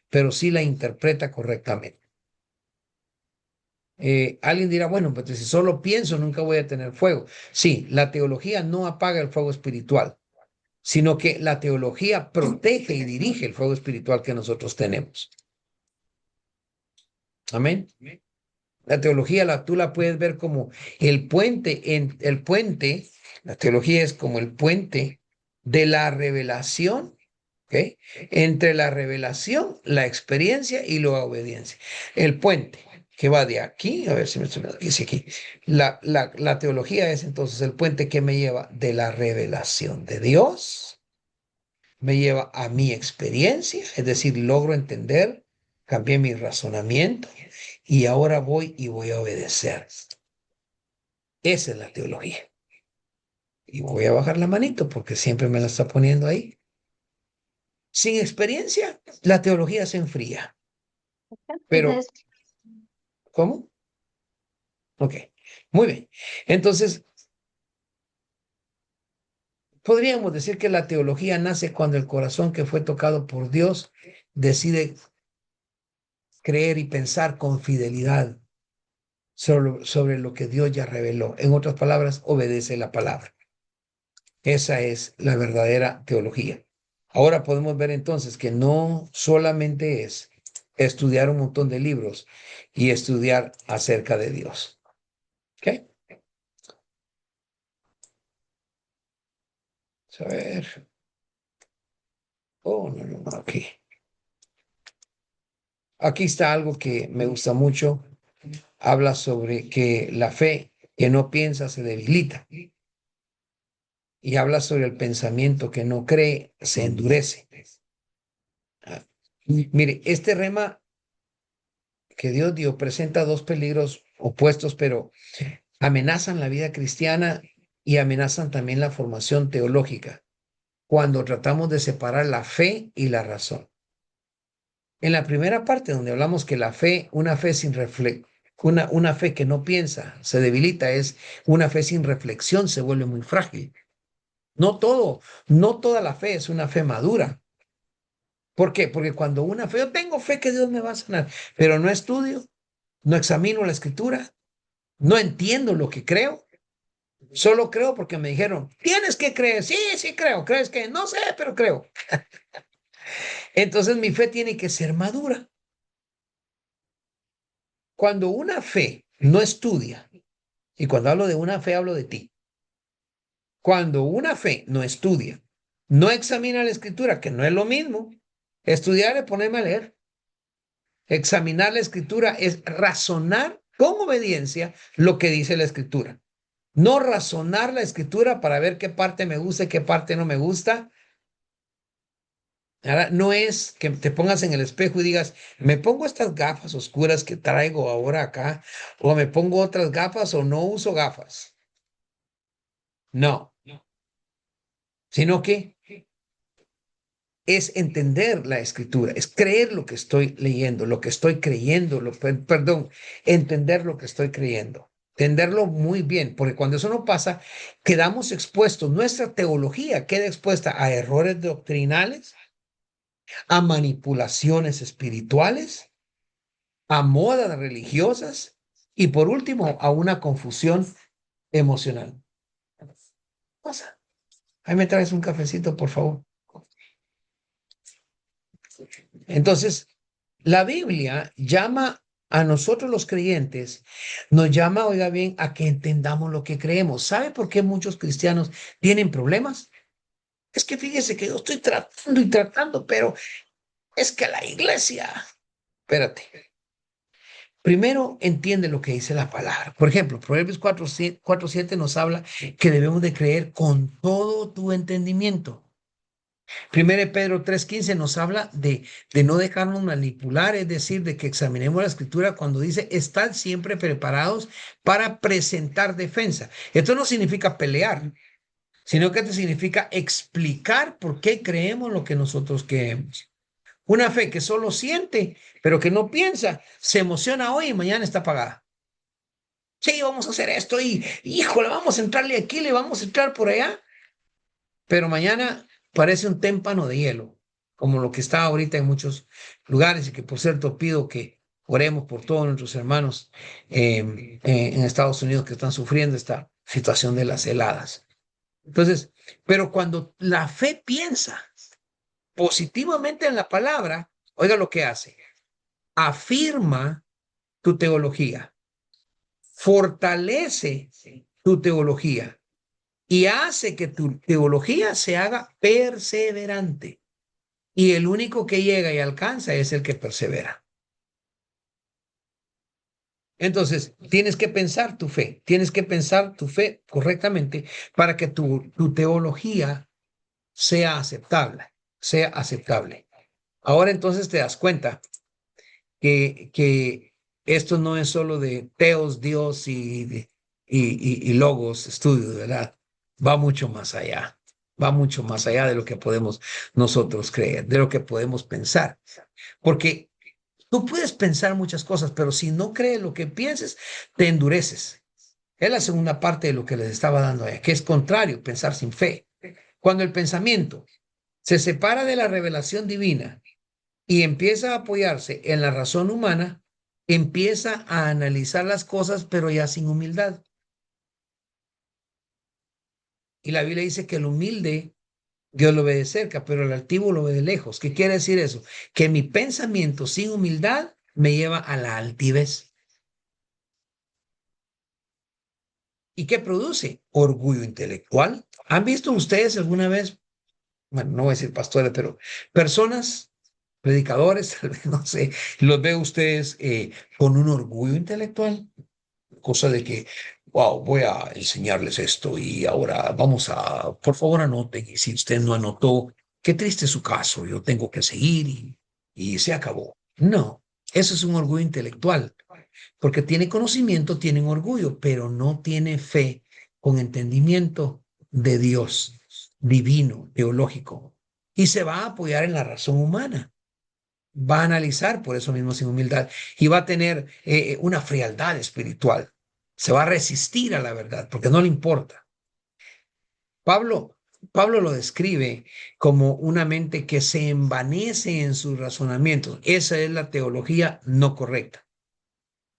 pero sí la interpreta correctamente. Alguien dirá, bueno, pues si solo pienso nunca voy a tener fuego. Sí, la teología no apaga el fuego espiritual, sino que la teología protege y dirige el fuego espiritual que nosotros tenemos. Amén. La teología tú la puedes ver como el puente, la teología es como el puente de la revelación, ¿ok? Entre la revelación, la experiencia y la obediencia. El puente que va de aquí, a ver si me dice aquí. La teología es entonces el puente que me lleva de la revelación de Dios, me lleva a mi experiencia, es decir, logro entender, cambié mi razonamiento y ahora voy y voy a obedecer. Esa es la teología. Y voy a bajar la manito porque siempre me la está poniendo ahí. Sin experiencia, la teología se enfría. Pero, ¿cómo? Ok, muy bien. Entonces, podríamos decir que la teología nace cuando el corazón que fue tocado por Dios decide creer y pensar con fidelidad sobre lo que Dios ya reveló. En otras palabras, obedece la palabra. Esa es la verdadera teología. Ahora podemos ver entonces que no solamente es estudiar un montón de libros y estudiar acerca de Dios. ¿Ok? A ver. Oh, no, no, no, aquí. Aquí está algo que me gusta mucho. Habla sobre que la fe que no piensa se debilita. Y habla sobre el pensamiento que no cree se endurece. Ah, mire, este rema que Dios dio presenta dos peligros opuestos, pero amenazan la vida cristiana y amenazan también la formación teológica cuando tratamos de separar la fe y la razón. En la primera parte, donde hablamos que la fe, una fe sin una fe que no piensa, se debilita, es una fe sin reflexión, se vuelve muy frágil. No toda la fe es una fe madura. ¿Por qué? Porque cuando una fe, yo tengo fe que Dios me va a sanar, pero no estudio, no examino la escritura, no entiendo lo que creo, solo creo porque me dijeron, tienes que creer, sí, sí creo, crees que no sé, pero creo. Entonces mi fe tiene que ser madura. Cuando una fe no estudia, y cuando hablo de una fe hablo de ti, cuando una fe no estudia, no examina la escritura, que no es lo mismo, estudiar es ponerme a leer. Examinar la escritura es razonar con obediencia lo que dice la escritura. No razonar la escritura para ver qué parte me gusta y qué parte no me gusta. Ahora, no es que te pongas en el espejo y digas, me pongo estas gafas oscuras que traigo ahora acá, o me pongo otras gafas o no uso gafas. No, sino que es entender la escritura, es creer lo que estoy leyendo, lo que estoy creyendo, perdón, entender lo que estoy creyendo, entenderlo muy bien, porque cuando eso no pasa, quedamos expuestos, nuestra teología queda expuesta a errores doctrinales, a manipulaciones espirituales, a modas religiosas y por último a una confusión emocional. ¿Qué pasa? Ahí me traes un cafecito, por favor. Entonces, la Biblia llama a nosotros los creyentes, nos llama, oiga bien, a que entendamos lo que creemos. ¿Sabe por qué muchos cristianos tienen problemas? Es que fíjese que yo estoy tratando y tratando, pero es que la iglesia, espérate, primero entiende lo que dice la palabra. Por ejemplo, Proverbios 4:7 nos habla que debemos de creer con todo tu entendimiento. Primero de Pedro 3:15 nos habla de no dejarnos manipular, es decir, de que examinemos la escritura cuando dice, estad siempre preparados para presentar defensa. Esto no significa pelear, sino que esto significa explicar por qué creemos lo que nosotros creemos. Una fe que solo siente, pero que no piensa, se emociona hoy y mañana está apagada. Sí, vamos a hacer esto y, híjole, vamos a entrarle aquí, le vamos a entrar por allá, pero mañana parece un témpano de hielo, como lo que está ahorita en muchos lugares y que por cierto pido que oremos por todos nuestros hermanos en Estados Unidos que están sufriendo esta situación de las heladas. Entonces, pero cuando la fe piensa positivamente en la palabra, oiga lo que hace, afirma tu teología, fortalece tu teología y hace que tu teología se haga perseverante. Y el único que llega y alcanza es el que persevera. Entonces, tienes que pensar tu fe correctamente para que tu teología sea aceptable, sea aceptable. Ahora entonces te das cuenta que esto no es solo de teos, Dios y logos, estudios, ¿verdad? Va mucho más allá, va mucho más allá de lo que podemos nosotros creer, de lo que podemos pensar. Porque tú puedes pensar muchas cosas, pero si no crees lo que pienses, te endureces. Es la segunda parte de lo que les estaba dando allá, que es contrario, pensar sin fe. Cuando el pensamiento se separa de la revelación divina y empieza a apoyarse en la razón humana, empieza a analizar las cosas, pero ya sin humildad. Y la Biblia dice que el humilde Dios lo ve de cerca, pero el altivo lo ve de lejos. ¿Qué quiere decir eso? Que mi pensamiento sin humildad me lleva a la altivez. ¿Y qué produce? Orgullo intelectual. ¿Han visto ustedes alguna vez, bueno, no voy a decir pastores, pero personas, predicadores, tal vez, no sé, los ve ustedes con un orgullo intelectual? Cosa de que, wow, voy a enseñarles esto y ahora vamos a, por favor anoten, y si usted no anotó, qué triste su caso, yo tengo que seguir y se acabó. No, eso es un orgullo intelectual, porque tiene conocimiento, tiene un orgullo, pero no tiene fe con entendimiento de Dios, divino, teológico, y se va a apoyar en la razón humana. Va a analizar por eso mismo sin humildad y va a tener una frialdad espiritual. Se va a resistir a la verdad porque no le importa. Pablo, Pablo lo describe como una mente que se envanece en sus razonamientos. Esa es la teología no correcta.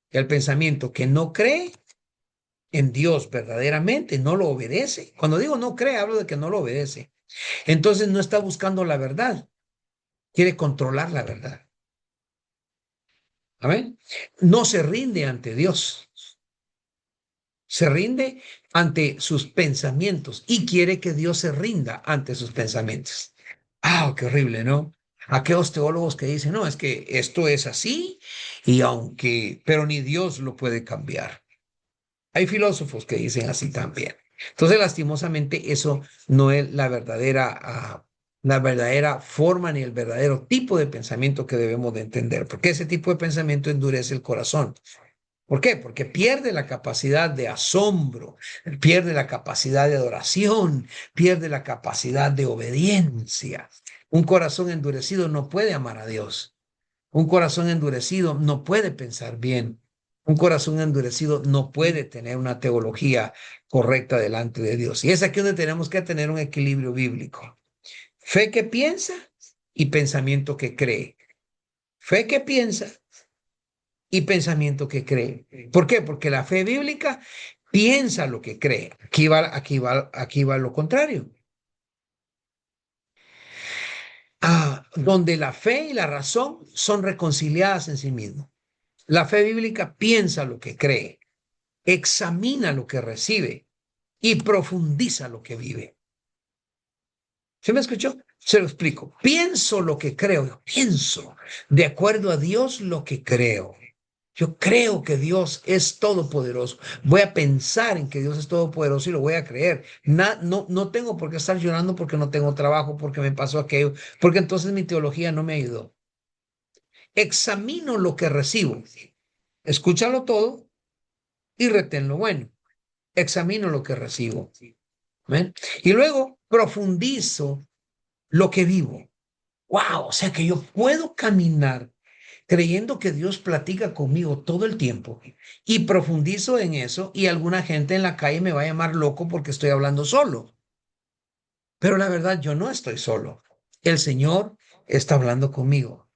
El pensamiento que no cree en Dios verdaderamente, no lo obedece. Cuando digo no cree, hablo de que no lo obedece. Entonces no está buscando la verdad, quiere controlar la verdad. Amén. No se rinde ante Dios, se rinde ante sus pensamientos y quiere que Dios se rinda ante sus pensamientos. Ah, qué horrible, ¿no? Aquellos teólogos que dicen, no, es que esto es así y aunque, pero ni Dios lo puede cambiar. Hay filósofos que dicen así también. Entonces, lastimosamente, eso no es la verdadera forma ni el verdadero tipo de pensamiento que debemos de entender, porque ese tipo de pensamiento endurece el corazón. ¿Por qué? Porque pierde la capacidad de asombro, pierde la capacidad de adoración, pierde la capacidad de obediencia. Un corazón endurecido no puede amar a Dios. Un corazón endurecido no puede pensar bien. Un corazón endurecido no puede tener una teología correcta delante de Dios. Y es aquí donde tenemos que tener un equilibrio bíblico. Fe que piensa y pensamiento que cree. Fe que piensa y pensamiento que cree. ¿Por qué? Porque la fe bíblica piensa lo que cree. Aquí va lo contrario. donde la fe y la razón son reconciliadas en sí mismo. La fe bíblica piensa lo que cree, examina lo que recibe y profundiza lo que vive. ¿Se me escuchó? Se lo explico. Pienso lo que creo. Yo pienso de acuerdo a Dios lo que creo. Yo creo que Dios es todopoderoso. Voy a pensar en que Dios es todopoderoso y lo voy a creer. No tengo por qué estar llorando porque no tengo trabajo, porque me pasó aquello, porque entonces mi teología no me ayudó. Examino lo que recibo. Escúchalo todo y retén lo bueno. Examino lo que recibo. ¿Ven? Y luego profundizo lo que vivo. Wow, o sea que yo puedo caminar creyendo que Dios platica conmigo todo el tiempo y profundizo en eso y alguna gente en la calle me va a llamar loco porque estoy hablando solo. Pero la verdad, yo no estoy solo. El Señor está hablando conmigo.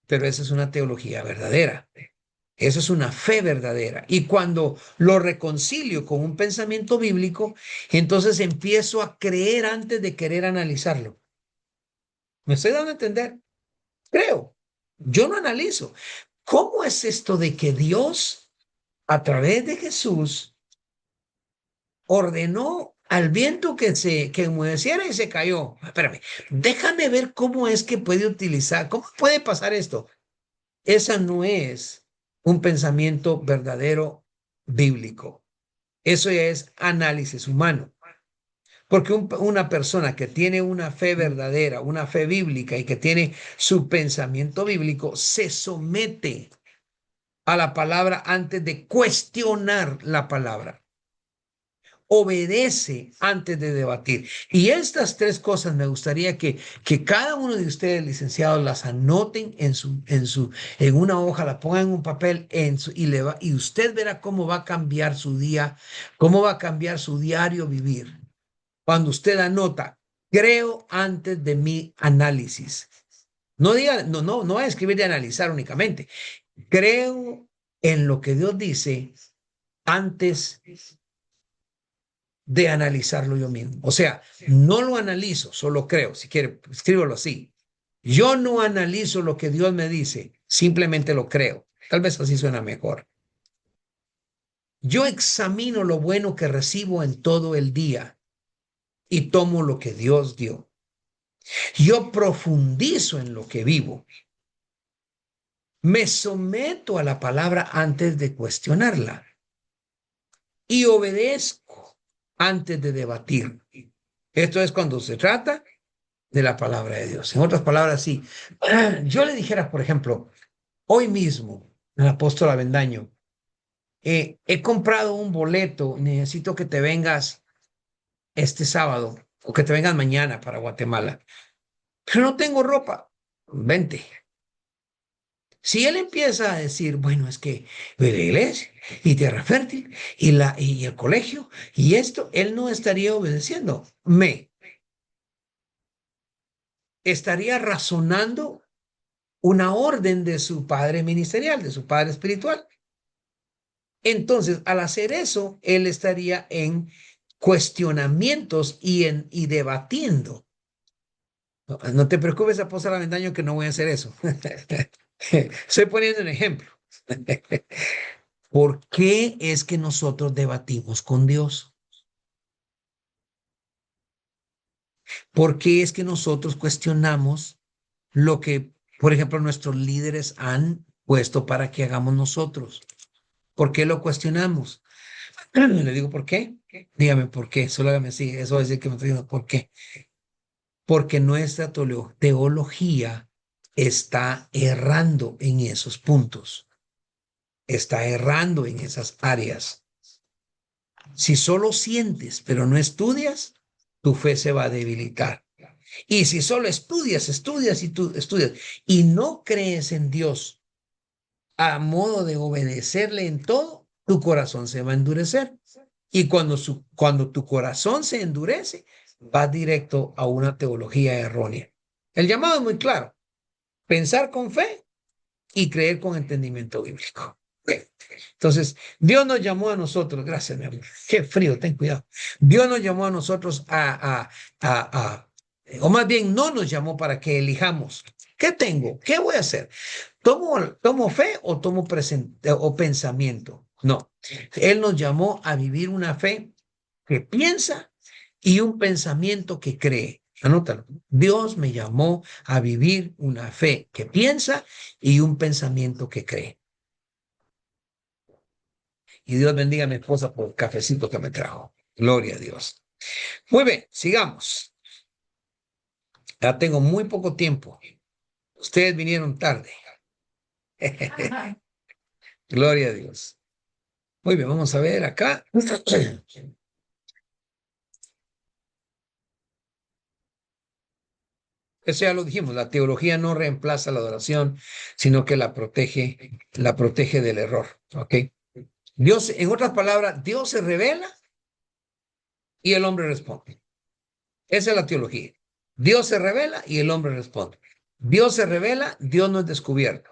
Pero esa es una teología verdadera. Eso es una fe verdadera. Y cuando lo reconcilio con un pensamiento bíblico, entonces empiezo a creer antes de querer analizarlo. ¿Me estoy dando a entender? Creo. Yo no analizo. ¿Cómo es esto de que Dios, a través de Jesús, ordenó al viento que enmudeciera y se cayó? Espérame, déjame ver cómo es que puede utilizar, cómo puede pasar esto. Esa no es un pensamiento verdadero bíblico. Eso ya es análisis humano. Porque una persona que tiene una fe verdadera, una fe bíblica y que tiene su pensamiento bíblico, se somete a la palabra antes de cuestionar la palabra. Obedece antes de debatir. Y estas tres cosas me gustaría que cada uno de ustedes, licenciados, las anoten en una hoja, la pongan en un papel y usted verá cómo va a cambiar su día, cómo va a cambiar su diario vivir. Cuando usted anota, creo antes de mi análisis. No diga, no va a escribir de analizar únicamente. Creo en lo que Dios dice antes de analizarlo yo mismo. O sea, no lo analizo, solo creo. Si quiere, escríbalo así. Yo no analizo lo que Dios me dice, simplemente lo creo. Tal vez así suena mejor. Yo examino lo bueno que recibo en todo el día y tomo lo que Dios dio. Yo profundizo en lo que vivo. Me someto a la palabra antes de cuestionarla y obedezco antes de debatir. Esto es cuando se trata de la palabra de Dios. En otras palabras, sí. Yo le dijera, por ejemplo, hoy mismo, el apóstol Avendaño, he comprado un boleto, necesito que te vengas este sábado o que te vengas mañana para Guatemala, pero no tengo ropa. Vente. Si él empieza a decir, bueno, es que la iglesia y tierra fértil y el colegio y esto, él no estaría obedeciendo. Estaría razonando una orden de su padre ministerial, de su padre espiritual. Entonces, al hacer eso, él estaría en cuestionamientos y debatiendo. No te preocupes, apóstol Avendaño, que no voy a hacer eso. Estoy poniendo un ejemplo. ¿Por qué es que nosotros debatimos con Dios? ¿Por qué es que nosotros cuestionamos lo que, por ejemplo, nuestros líderes han puesto para que hagamos nosotros? ¿Por qué lo cuestionamos? Le digo, ¿por qué? Dígame por qué. Solo hágame así. Eso va a decir que me estoy diciendo, ¿por qué? Porque nuestra teología está errando en esos puntos. Está errando en esas áreas. Si solo sientes, pero no estudias, tu fe se va a debilitar. Y si solo estudias y tú estudias y no crees en Dios a modo de obedecerle en todo, tu corazón se va a endurecer. Y cuando tu corazón se endurece, vas directo a una teología errónea. El llamado es muy claro: pensar con fe y creer con entendimiento bíblico. Ok. Entonces, Dios nos llamó a nosotros, gracias, mi amor. Qué frío, ten cuidado. Dios nos llamó a nosotros a o más bien no nos llamó para que elijamos. ¿Qué tengo? ¿Qué voy a hacer? ¿Tomo fe o tomo o pensamiento? No. Él nos llamó a vivir una fe que piensa y un pensamiento que cree. Anótalo. Dios me llamó a vivir una fe que piensa y un pensamiento que cree. Y Dios bendiga a mi esposa por el cafecito que me trajo. Gloria a Dios. Muy bien, sigamos. Ya tengo muy poco tiempo. Ustedes vinieron tarde. Gloria a Dios. Muy bien, vamos a ver acá. Eso ya lo dijimos, la teología no reemplaza la adoración, sino que la protege del error. ¿Ok? Dios, en otras palabras, Dios se revela y el hombre responde. Esa es la teología. Dios se revela y el hombre responde. Dios se revela, Dios no es descubierto.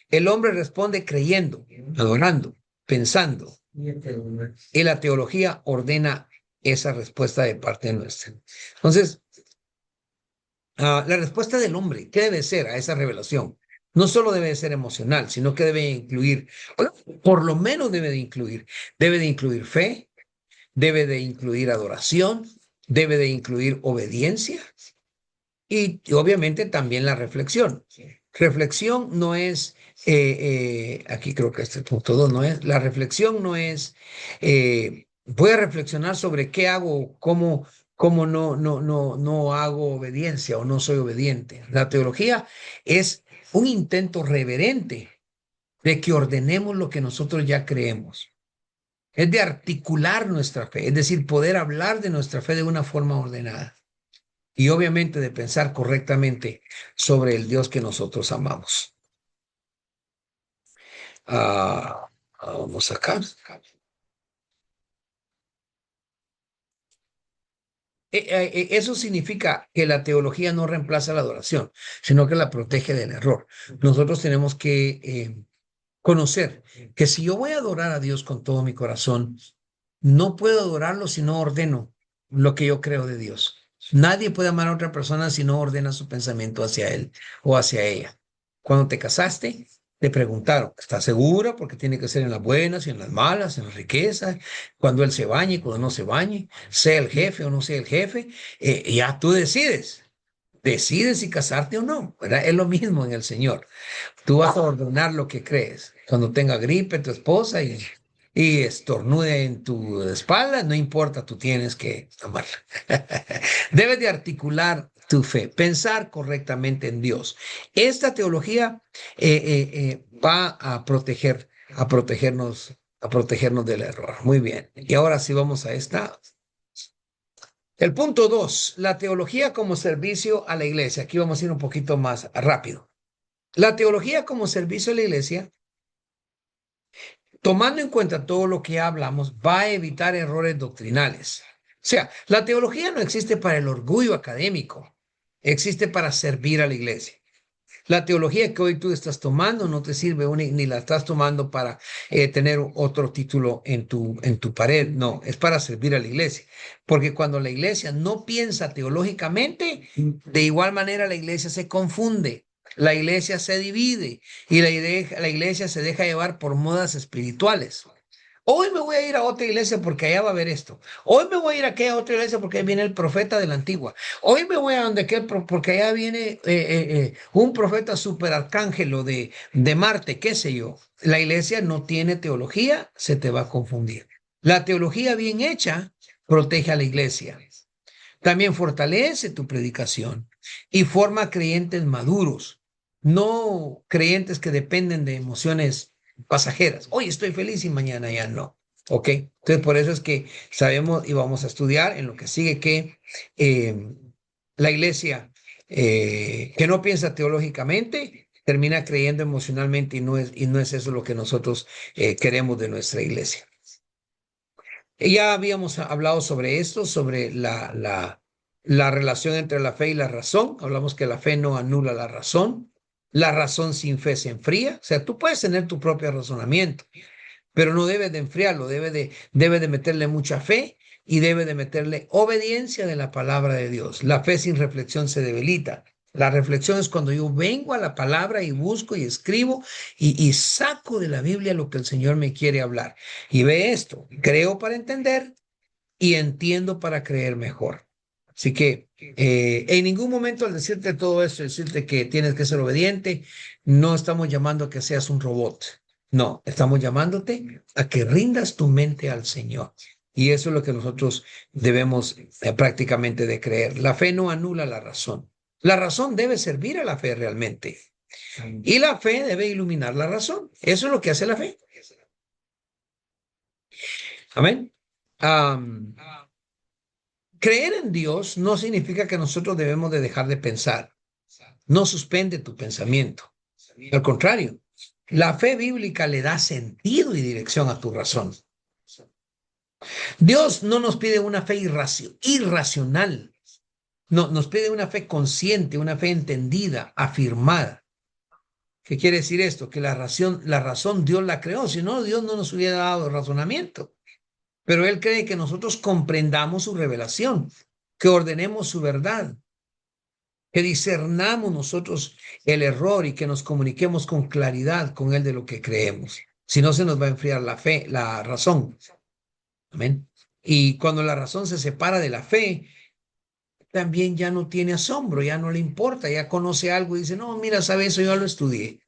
El hombre responde creyendo, adorando, pensando. Y la teología ordena esa respuesta de parte nuestra. Entonces, la respuesta del hombre, ¿qué debe ser a esa revelación? No solo debe ser emocional, sino que debe incluir, por lo menos debe de incluir fe, debe de incluir adoración, debe de incluir obediencia y obviamente también la reflexión. Reflexión no es, aquí creo que este punto 2 no es, la reflexión no es, voy a reflexionar sobre qué hago, cómo no hago obediencia o no soy obediente. La teología es un intento reverente de que ordenemos lo que nosotros ya creemos. Es de articular nuestra fe, es decir, poder hablar de nuestra fe de una forma ordenada y obviamente de pensar correctamente sobre el Dios que nosotros amamos. Vamos acá. Eso significa que la teología no reemplaza la adoración, sino que la protege del error. Nosotros tenemos que conocer que si yo voy a adorar a Dios con todo mi corazón, no puedo adorarlo si no ordeno lo que yo creo de Dios. Nadie puede amar a otra persona si no ordena su pensamiento hacia él o hacia ella. Cuando te casaste, te preguntaron, ¿estás segura? Porque tiene que ser en las buenas y en las malas, en las riquezas, cuando él se bañe, cuando no se bañe, sea el jefe o no sea el jefe, ya tú decides. Decides si casarte o no, ¿verdad? Es lo mismo en el Señor. Tú vas a ordenar lo que crees. Cuando tenga gripe tu esposa y estornude en tu espalda, no importa, tú tienes que amarla. Debes de articular tu fe, pensar correctamente en Dios. Esta teología va a protegernos del error. Muy bien. Y ahora sí vamos a esta. El punto 2, la teología como servicio a la iglesia. Aquí vamos a ir un poquito más rápido. La teología como servicio a la iglesia, tomando en cuenta todo lo que hablamos, va a evitar errores doctrinales. O sea, la teología no existe para el orgullo académico, existe para servir a la iglesia. La teología que hoy tú estás tomando no te sirve ni la estás tomando para tener otro título en tu pared, no, es para servir a la iglesia. Porque cuando la iglesia no piensa teológicamente, de igual manera la iglesia se confunde. La iglesia se divide y la iglesia se deja llevar por modas espirituales. Hoy me voy a ir a otra iglesia porque allá va a haber esto. Hoy me voy a ir a aquella otra iglesia porque ahí viene el profeta de la antigua. Hoy me voy a donde aquel porque allá viene un profeta superarcángelo de Marte, qué sé yo. La iglesia no tiene teología, se te va a confundir. La teología bien hecha protege a la iglesia. También fortalece tu predicación y forma creyentes maduros, no creyentes que dependen de emociones pasajeras. Hoy estoy feliz y mañana ya no. ¿Ok? Entonces, por eso es que sabemos y vamos a estudiar en lo que sigue que eh, la iglesia que no piensa teológicamente termina creyendo emocionalmente y no es eso lo que nosotros queremos de nuestra iglesia. Ya habíamos hablado sobre esto, sobre la relación entre la fe y la razón. Hablamos que la fe no anula la razón. La razón sin fe se enfría. O sea, tú puedes tener tu propio razonamiento, pero no debes de enfriarlo, debe de meterle mucha fe y debe de meterle obediencia de la palabra de Dios. La fe sin reflexión se debilita. La reflexión es cuando yo vengo a la palabra y busco y escribo y saco de la Biblia lo que el Señor me quiere hablar. Y ve esto, creo para entender y entiendo para creer mejor. Así que en ningún momento al decirte todo esto, decirte que tienes que ser obediente, no estamos llamando a que seas un robot. No, estamos llamándote a que rindas tu mente al Señor. Y eso es lo que nosotros debemos prácticamente de creer. La fe no anula la razón. La razón debe servir a la fe realmente. Y la fe debe iluminar la razón. Eso es lo que hace la fe. Amén. Am, Creer en Dios no significa que nosotros debemos de dejar de pensar. No suspende tu pensamiento. Al contrario, la fe bíblica le da sentido y dirección a tu razón. Dios no nos pide una fe irracional. No, nos pide una fe consciente, una fe entendida, afirmada. ¿Qué quiere decir esto? Que la razón Dios la creó, si no, Dios no nos hubiera dado razonamiento. Pero Él cree que nosotros comprendamos su revelación, que ordenemos su verdad, que discernamos nosotros el error y que nos comuniquemos con claridad con Él de lo que creemos. Si no, se nos va a enfriar la fe, la razón. Amén. Y cuando la razón se separa de la fe, también ya no tiene asombro, ya no le importa, ya conoce algo y dice, no, mira, sabe eso, yo lo estudié.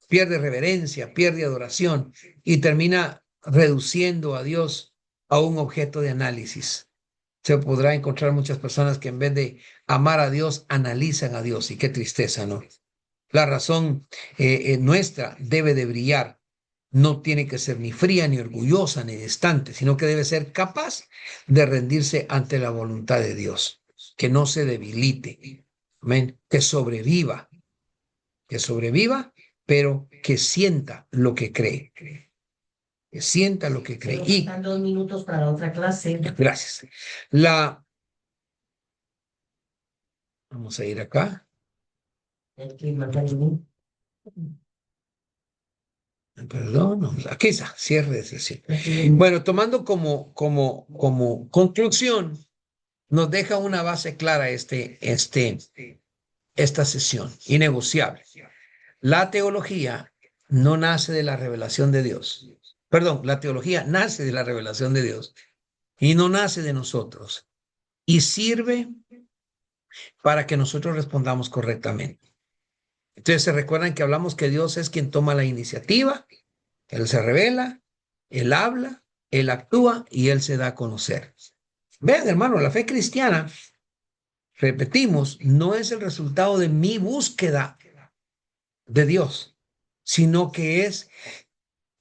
Pierde reverencia, pierde adoración y termina reduciendo a Dios a un objeto de análisis. Se podrá encontrar muchas personas que en vez de amar a Dios, analizan a Dios y qué tristeza, ¿no? La razón nuestra debe de brillar. No tiene que ser ni fría, ni orgullosa, ni distante, sino que debe ser capaz de rendirse ante la voluntad de Dios, que no se debilite, amén, que sobreviva, pero que sienta lo que cree, que sienta lo que cree. Y faltan 2 minutos para la otra clase. gracias. Vamos a ir acá. El clima está bien. Perdón, no, aquí está, cierre de sesión. Bueno, tomando como conclusión, nos deja una base clara esta sesión, innegociable. La teología no nace de la revelación de Dios. Perdón, la teología nace de la revelación de Dios y no nace de nosotros y sirve para que nosotros respondamos correctamente. Entonces, se recuerdan que hablamos que Dios es quien toma la iniciativa, Él se revela, Él habla, Él actúa y Él se da a conocer. Vean, hermano, la fe cristiana, repetimos, no es el resultado de mi búsqueda de Dios, sino que es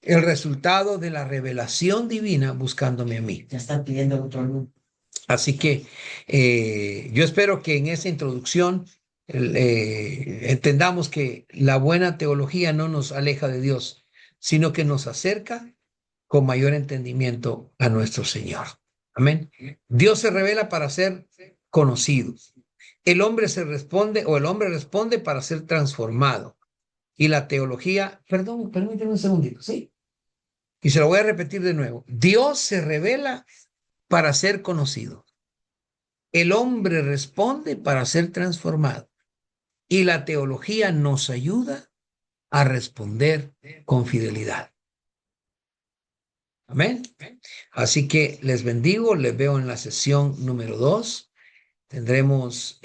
el resultado de la revelación divina buscándome a mí. Ya están pidiendo otro. Así que yo espero que en esta introducción entendamos que la buena teología no nos aleja de Dios, sino que nos acerca con mayor entendimiento a nuestro Señor. Amén. Dios se revela para ser conocido. El hombre se responde o el hombre responde para ser transformado. Y la teología, perdón, permíteme un segundito, ¿sí? Y se lo voy a repetir de nuevo. Dios se revela para ser conocido. El hombre responde para ser transformado. Y la teología nos ayuda a responder con fidelidad. Amén. Así que les bendigo, les veo en la sesión número 2. Tendremos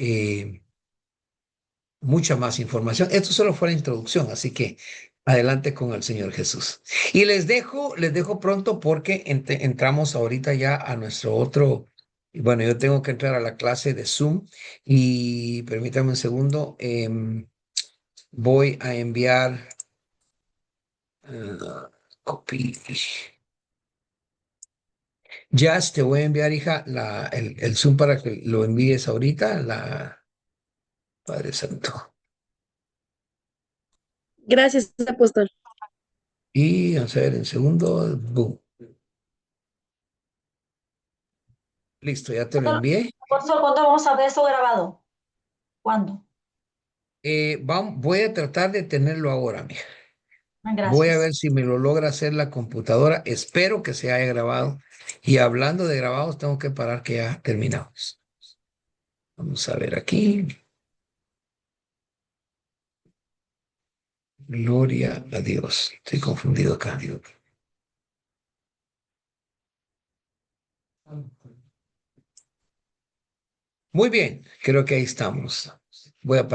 mucha más información. Esto solo fue la introducción, así que adelante con el Señor Jesús. Y les dejo pronto porque entramos ahorita ya a nuestro otro. Bueno, yo tengo que entrar a la clase de Zoom y permítame un segundo. Voy a enviar copy. Jazz, te voy a enviar, hija, el Zoom para que lo envíes ahorita, Padre Santo. Gracias, apóstol. Y vamos a ver en segundo, boom. Listo, ya te lo envié. Apóstol, ¿cuándo vamos a ver eso grabado? ¿Cuándo? Voy a tratar de tenerlo ahora, mija. Voy a Gracias. ver si me lo logra hacer la computadora. Espero que se haya grabado. Y hablando de grabados, tengo que parar que ya terminamos. Vamos a ver aquí. Gloria a Dios. Estoy confundido acá. Muy bien, creo que ahí estamos. Voy a